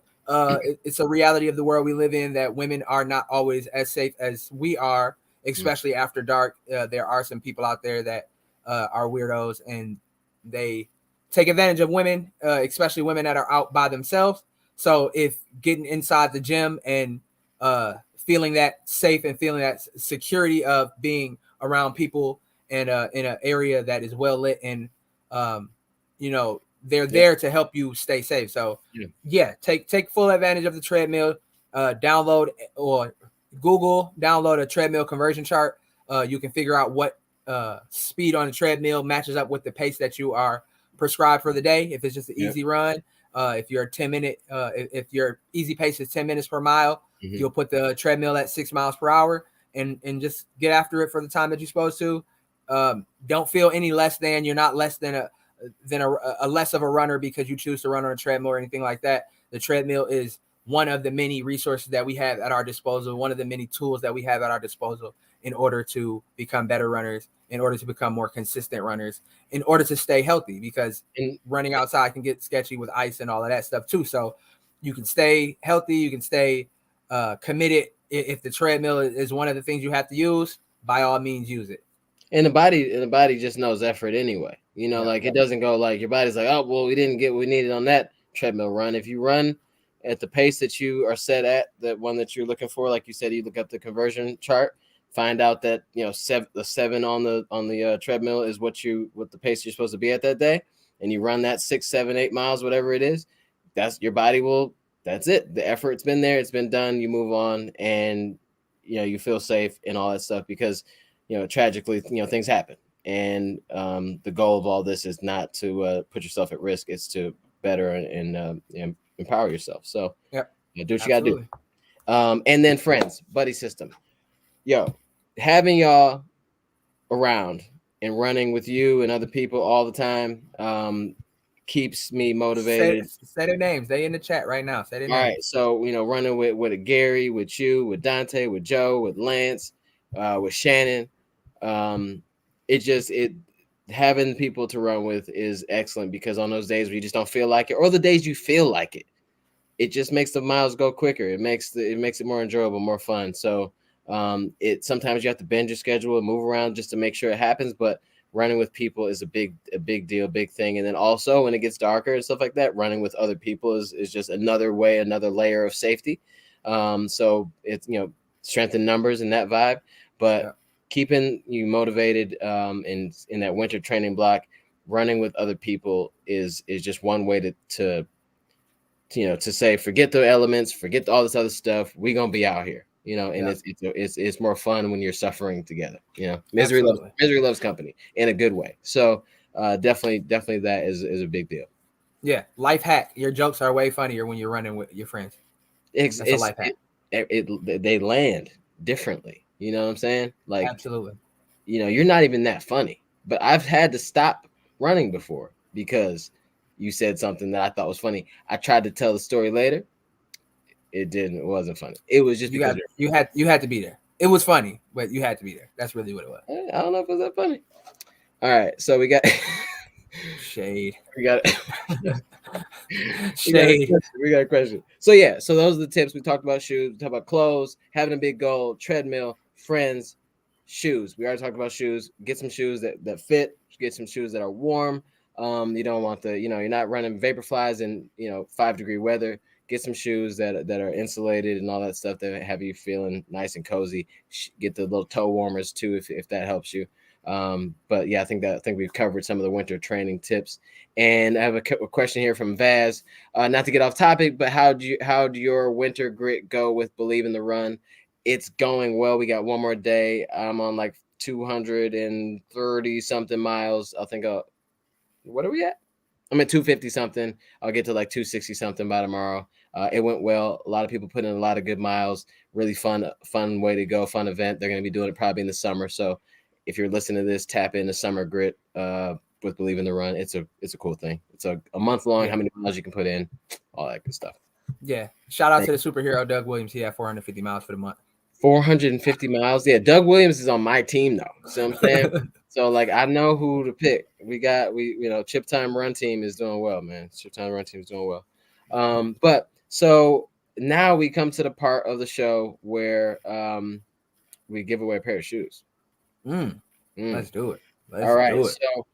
it's a reality of the world we live in that women are not always as safe as we are, especially after dark. There are some people out there that are weirdos, and they take advantage of women, especially women that are out by themselves. So if getting inside the gym and feeling that safe and feeling that security of being around people and in an area that is well lit, and they're there to help you stay safe. So take full advantage of the treadmill. Download or download a treadmill conversion chart. You can figure out what speed on the treadmill matches up with the pace that you are prescribed for the day. If it's just an easy run, if your 10-minute, if your easy pace is 10 minutes per mile, You'll put the treadmill at 6 miles per hour and just get after it for the time that you're supposed to. Don't feel any less than. You're not less than a less of a runner because you choose to run on a treadmill or anything like that. The treadmill is one of the many resources that we have at our disposal, one of the many tools that we have at our disposal in order to become better runners, in order to become more consistent runners, in order to stay healthy, because running outside can get sketchy with ice and all of that stuff too. So you can stay healthy, you can stay committed. If the treadmill is one of the things you have to use, by all means use it. And the body just knows effort anyway. Like it doesn't go like your body's like, oh well, we didn't get what we needed on that treadmill run. If you run at the pace that you are set at, that one that you're looking for, like you said, you look up the conversion chart, find out that the 7 on the treadmill is what the pace you're supposed to be at that day, and you run that 6, 7, 8 miles, whatever it is. That's your body will. That's it. The effort's been there. It's been done. You move on, and you feel safe and all that stuff because tragically things happen. And the goal of all this is not to put yourself at risk. It's to better and empower yourself. So do what you got to do. And then friends, buddy system. Having y'all around and running with you and other people all the time keeps me motivated. Say their names. They in the chat right now. Say their names. All right. So, running with Gary, with you, with Dante, with Joe, with Lance, with Shannon. Having people to run with is excellent because on those days where you just don't feel like it, or the days you feel like it, it just makes the miles go quicker. It makes it more enjoyable, more fun. So sometimes you have to bend your schedule and move around just to make sure it happens, but running with people is a big deal, big thing. And then also when it gets darker and stuff like that, running with other people is just another layer of safety. So it's, strength in numbers and that vibe, but keeping you motivated in that winter training block, running with other people is just one way to say, forget the elements, forget all this other stuff. We're going to be out here. And it's more fun when you're suffering together. Misery loves company in a good way. So definitely that is a big deal. Yeah, life hack. Your jokes are way funnier when you're running with your friends. That's a life hack. They land differently. You know what I'm saying? Like, absolutely. You're not even that funny, but I've had to stop running before because you said something that I thought was funny. I tried to tell the story later. It wasn't funny. It was just because you had to be there. It was funny, but you had to be there. That's really what it was. I don't know if it was that funny. All right, so we got shade. We got shade. We got a question. So those are the tips. We talked about shoes. We talked about clothes, having a big goal, treadmill, friends, shoes. We already talked about shoes. Get some shoes that fit. Get some shoes that are warm. You don't want you're not running Vaporflies in 5-degree weather. Get some shoes that are insulated and all that stuff that have you feeling nice and cozy. Get the little toe warmers too, if that helps you. But yeah, I think we've covered some of the winter training tips. And I have a question here from Vaz. Not to get off topic, but how do your winter grit go with Believe in the Run? It's going well. We got one more day. I'm on like 230 something miles. I think what are we at? I'm at 250 something. I'll get to like 260 something by tomorrow. It went well. A lot of people put in a lot of good miles. Really fun way to go. Fun event. They're going to be doing it probably in the summer. So if you're listening to this, tap into Summer Grit with Believe in the Run. It's a cool thing. It's a month long. How many miles you can put in, all that good stuff. Yeah. Shout out to the superhero Doug Williams. He had 450 miles for the month. 450 miles. Yeah, Doug Williams is on my team though. See what I'm saying? So like I know who to pick. Chip Time Run Team is doing well, man. Chip Time Run Team is doing well. But so now we come to the part of the show where we give away a pair of shoes. Let's do it. All right. So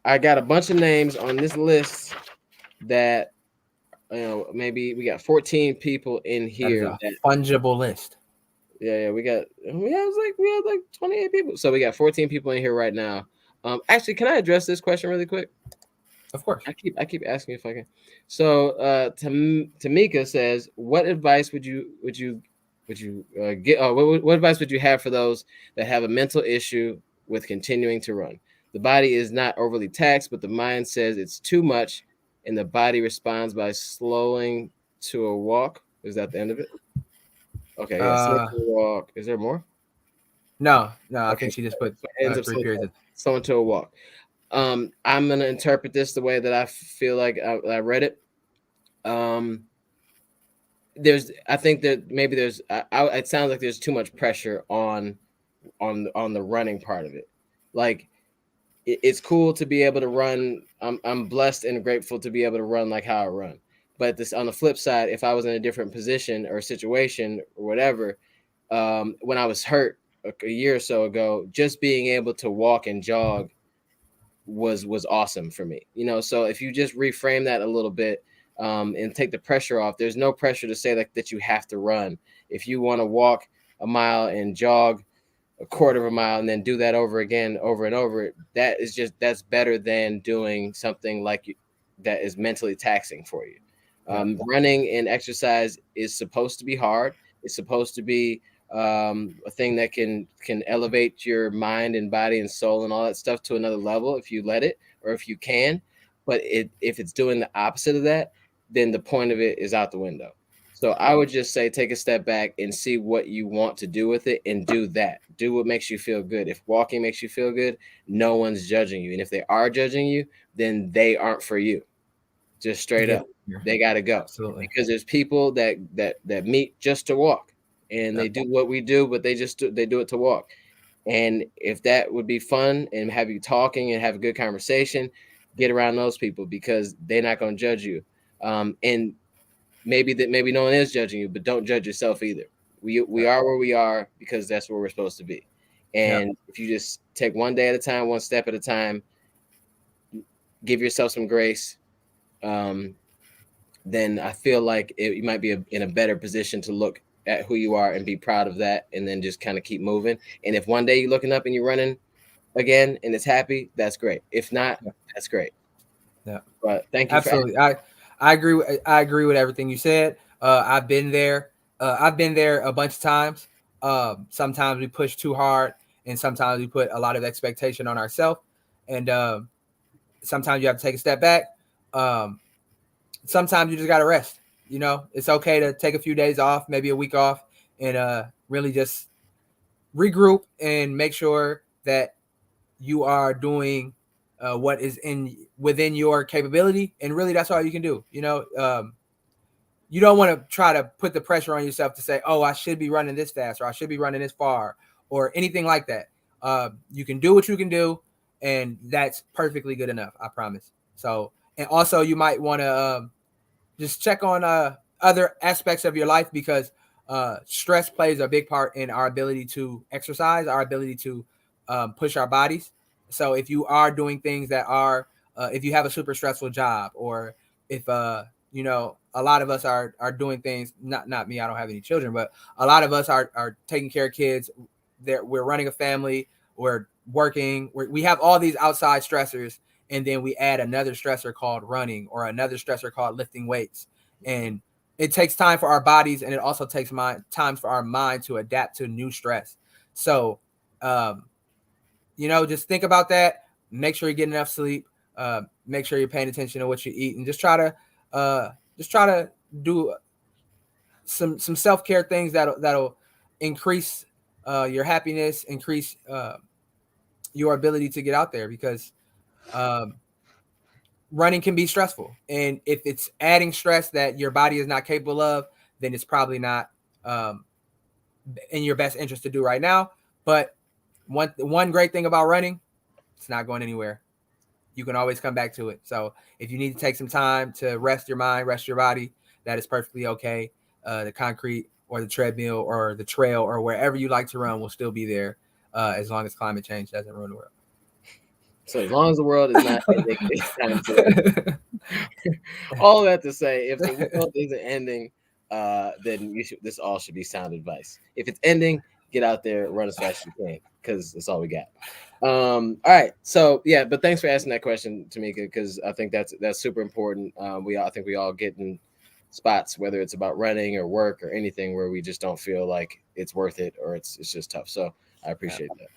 I got a bunch of names on this list that maybe we got 14 people in here. That is a fungible list. Yeah, we had like 28 people. So we got 14 people in here right now. Actually, can I address this question really quick? Of course. I keep asking if I can. So Tamika says, what advice would you get? What advice would you have for those that have a mental issue with continuing to run? The body is not overly taxed, but the mind says it's too much, and the body responds by slowing to a walk. Is that the end of it? Okay, yeah. Someone Uh, to a walk. Is there more? no, I Okay, think she just put so it ends up 3 periods. someone to a walk. I'm gonna interpret this the way that I feel like I read it. Um, I think that maybe it sounds like there's too much pressure on the running part of it. Like it's cool to be able to run. I'm blessed and grateful to be able to run like how I run. But this on the flip side, if I was in a different position or situation or whatever, when I was hurt a year or so ago, just being able to walk and jog was awesome for me. So if you just reframe that a little bit, and take the pressure off, there's no pressure to say that you have to run. If you want to walk a mile and jog a quarter of a mile and then do that over again, over and over, that's better than doing something that is mentally taxing for you. Yeah. Running and exercise is supposed to be hard. It's supposed to be a thing that can elevate your mind and body and soul and all that stuff to another level if you let it, or if you can. But if it's doing the opposite of that, then the point of it is out the window. So I would just say take a step back and see what you want to do with it and do that. Do what makes you feel good. If walking makes you feel good, no one's judging you. And if they are judging you, then they aren't for you. Just straight Yeah. up. They got to go. Absolutely. Because there's people that meet just to walk, and they do what we do, but they do it to walk. And if that would be fun and have you talking and have a good conversation, get around those people because they're not going to judge you. And maybe no one is judging you, but don't judge yourself either. We are where we are because that's where we're supposed to be. Yeah. And if you just take one day at a time, one step at a time, give yourself some grace, then I feel like you might be in a better position to look at who you are and be proud of that, and then just kind of keep moving. And if one day you're looking up and you're running again and it's happy, that's great. If not, that's great. Yeah. But thank you for Absolutely. I agree. I agree with everything you said. I've been there. I've been there a bunch of times. Sometimes we push too hard, and sometimes we put a lot of expectation on ourselves. And sometimes you have to take a step back. Um, Sometimes you just got to rest. It's okay to take a few days off, maybe a week off, and really just regroup and make sure that you are doing what is within your capability, and really that's all you can do. You don't want to try to put the pressure on yourself to say, oh, I should be running this fast, or I should be running this far, or anything like that. You can do what you can do, and that's perfectly good enough, I promise. So, and also you might want to just check on other aspects of your life, because stress plays a big part in our ability to exercise, our ability to push our bodies. So if you are doing things that are, if you have a super stressful job, or if a lot of us are doing things, not me, I don't have any children, but a lot of us are taking care of kids. We're running a family, we're working, we have all these outside stressors, and then we add another stressor called running, or another stressor called lifting weights. And it takes time for our bodies, and it also takes time for our mind to adapt to new stress. So just think about that. Make sure you get enough sleep. Make sure you're paying attention to what you eat, and just try to do some self-care things that'll increase your happiness, increase your ability to get out there, because um, running can be stressful. And if it's adding stress that your body is not capable of, then it's probably not um, in your best interest to do right now. But one great thing about running, it's not going anywhere. You can always come back to it. So if you need to take some time to rest your mind, rest your body, that is perfectly okay. The concrete or the treadmill or the trail or wherever you like to run will still be there, as long as climate change doesn't ruin the world. So as long as the world is not ending, it's time to all that to say, if the world isn't ending, then this all should be sound advice. If it's ending, get out there, run as fast as you can, because that's all we got. All right. So yeah, but thanks for asking that question, Tamika, because I think that's super important. I think we all get in spots, whether it's about running or work or anything, where we just don't feel like it's worth it, or it's just tough. So I appreciate that.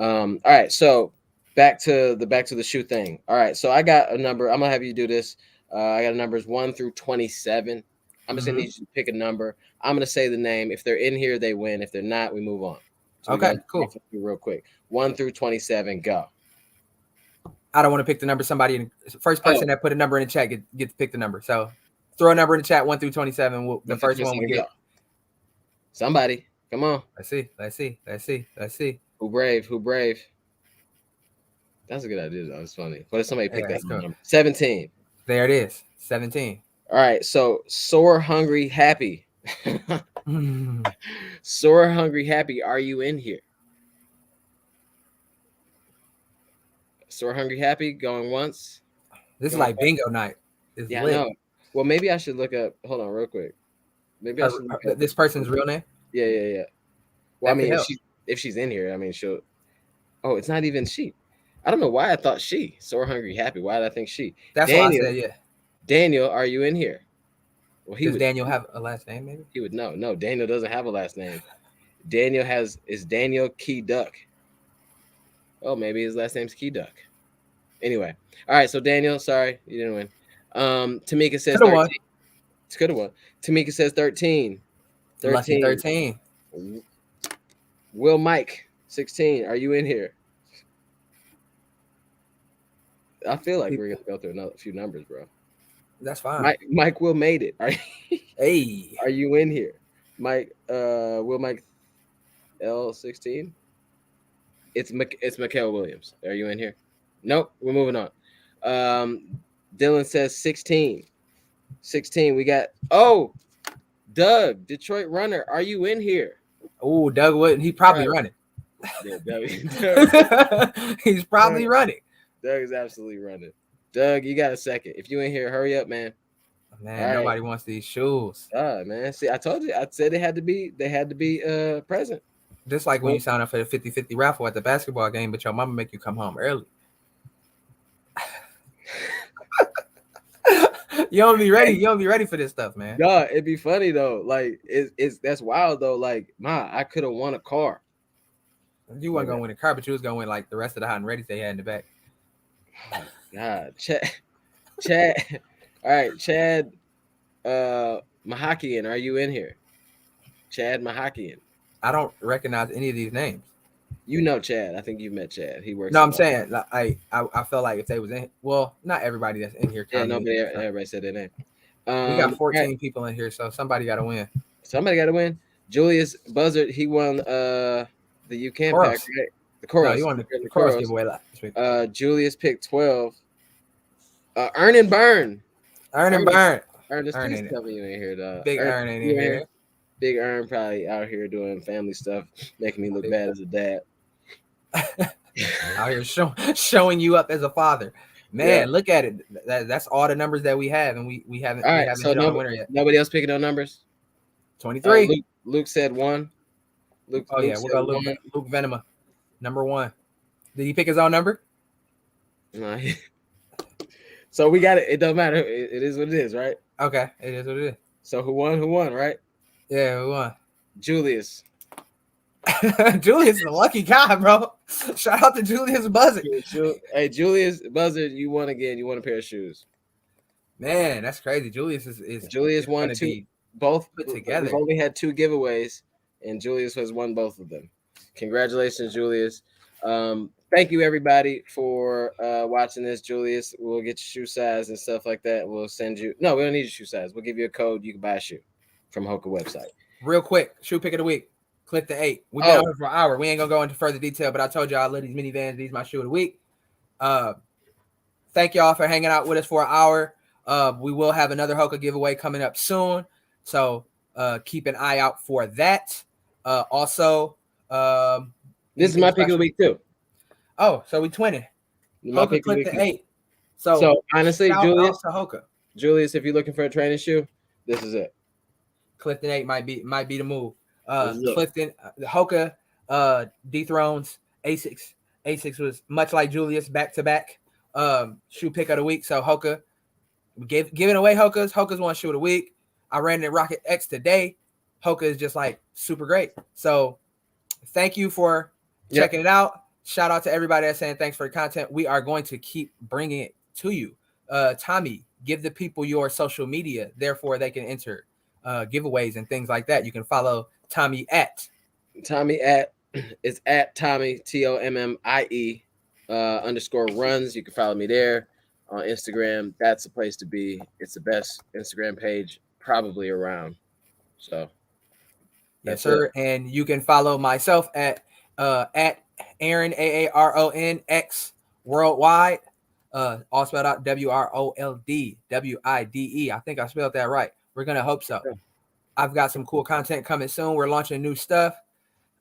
All right. So back to the shoe thing. All right. So I got a number. I'm gonna have you do this. I got numbers 1 through 27. I'm just gonna need you to pick a number. I'm gonna say the name. If they're in here, they win. If they're not, we move on. So Okay, we cool. real quick. 1 through 27, go. I don't want to pick the number. Somebody, first person that put a number in the chat get to pick the number. So throw a number in the chat, 1 through 27. The first one will get. Somebody, come on. Let's see. Who brave? That's a good idea, though. It's funny. What if somebody picked that number? 17. There it is. 17. All right. So sore, hungry, happy. Sore, hungry, happy. Are you in here? Sore, hungry, happy. Going once. This is like bingo night. It's yeah, lit. I know. Well, maybe I should look up. Hold on, real quick. Maybe I should look up this person's real name. Yeah. Well, I mean, if she's in here, I mean, she'll. Oh, it's not even she. I don't know why I thought she. Sore, hungry, happy. Why did I think she? That's why I said yeah. Daniel, are you in here? Well, does Daniel have a last name? Maybe he would know. No, Daniel doesn't have a last name. Daniel is Daniel Key Duck. Oh, maybe his last name's Key Duck. Anyway, all right. So Daniel, sorry you didn't win. Tamika says 13. Could have won. Tamika says 13. 13. Will Mike 16. Are you in here? I feel like we're gonna go through a few numbers, bro. That's fine. Mike Will made it. Hey, are you in here? Mike Will Mike L16. It's Mikael Williams. Are you in here? Nope. We're moving on. Dylan says 16. 16. We got Doug, Detroit runner. Are you in here? Oh, Doug wouldn't. He probably running. Yeah, Doug. He's probably running. Doug is absolutely running. Doug, you got a second. If you in here, hurry up, man. Man, nobody wants these shoes. Man. See, I told you. I said they had to be present. Just like when you sign up for the 50-50 raffle at the basketball game, but your mama make you come home early. You don't be ready. You don't be ready for this stuff, man. No, it'd be funny though. Like that's wild though. Like, I could have won a car. You weren't gonna win a car, but you was gonna win like the rest of the hot and ready they had in the back. God, Chad. All right, Chad Mahakian, are you in here? Chad Mahakian. I don't recognize any of these names. You know Chad. I think you've met Chad. He works. No, I'm saying I felt like if they was in, well, not everybody that's in here. Yeah, everybody said their name. We got 14 people in here, so somebody got to win. Somebody got to win. Julius Buzzard, he won the You Can pack, right? The chorus. No, he won the chorus giveaway last week. Julius picked 12. Earn and burn. Ernest, please tell me you ain't here, dog. Big Earn ain't in here. Big Earn probably out here doing family stuff, making me look bad as a dad. Out here showing you up as a father. Man, look at it. That's all the numbers that we have, and we haven't. All right, we haven't so hit on the winner yet. Nobody else picking no numbers. 23. Luke said 1. Luke we'll go Luke Venema, number 1. Did he pick his own number? No. So we got it. It don't matter. It is what it is, right? Okay, it is what it is. So who won, right? Yeah, who won? Julius. Julius is a lucky guy, bro. Shout out to Julius Buzzard. Hey, Julius Buzzard, you won again. You won a pair of shoes. Man, that's crazy. Julius is Julius won 2, both put together. We've only had 2 giveaways, and Julius has won both of them. Congratulations, Julius. Thank you, everybody, for watching this. Julius, we'll get your shoe size and stuff like that. We'll send you. No, we don't need your shoe size. We'll give you a code. You can buy a shoe from Hoka website. Real quick, shoe pick of the week. Click the 8. We've been on here for an hour. We ain't gonna go into further detail, but I told y'all I love these minivans. These my shoe of the week. Thank y'all for hanging out with us for an hour. We will have another Hoka giveaway coming up soon, so keep an eye out for that. Also, this is my pick of the week too. Oh, so we twinning. Hoka click the 8. So honestly, Julius, if you're looking for a training shoe, this is it. Clifton 8 might be the move. Clifton, the Hoka dethrones Asics. Asics was much like Julius, back to back shoe pick of the week. So Hoka giving away Hokas. Hokas won shoe of the week. I ran in Rocket X today. Hoka is just like super great. So thank you for checking it out. Shout out to everybody that's saying thanks for the content. We are going to keep bringing it to you. Tommie, give the people your social media, therefore they can enter giveaways and things like that. You can follow Tommie at it's at Tommie TOMMIE _ runs. You can follow me there on Instagram. That's the place to be. It's the best Instagram page probably around. So yes, that's it. sir. And you can follow myself at Aaron AARON X worldwide. All spelled out WROLDWIDE. I think I spelled that right. We're gonna hope so. I've got some cool content coming soon. We're launching new stuff.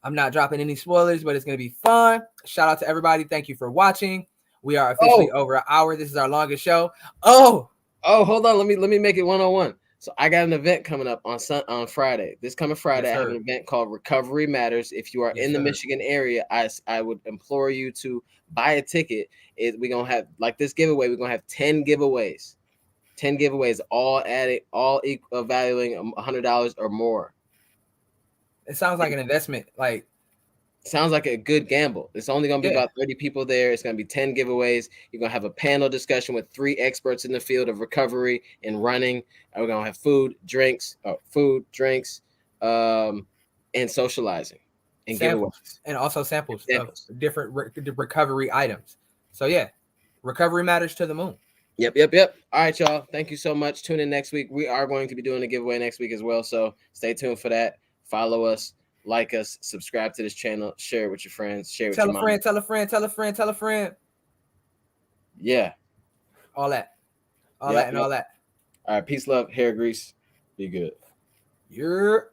I'm not dropping any spoilers, but it's gonna be fun. Shout out to everybody. Thank you for watching. We are officially over an hour. This is our longest show. Oh, hold on. Let me make it 101. So I got an event coming up on Friday. This coming Friday, Yes, I have an event called Recovery Matters. If you are Yes, in the sir. Michigan area, I would implore you to buy a ticket. We're gonna have like this giveaway. We're gonna have 10 giveaways, all valuing $100 or more. It sounds like an investment. Like, sounds like a good gamble. It's only going to be about 30 people there. It's going to be 10 giveaways. You're going to have a panel discussion with 3 experts in the field of recovery and running. And we're going to have food, drinks, and socializing and samples, giveaways. and also samples of different recovery items. So yeah, recovery matters to the moon. Yep. All right, y'all. Thank you so much. Tune in next week. We are going to be doing a giveaway next week as well. So stay tuned for that. Follow us, like us, subscribe to this channel, share it with your friends, share it with your mom. Tell a friend. Yeah. All that. All that. All right. Peace, love, hair grease. Be good. You're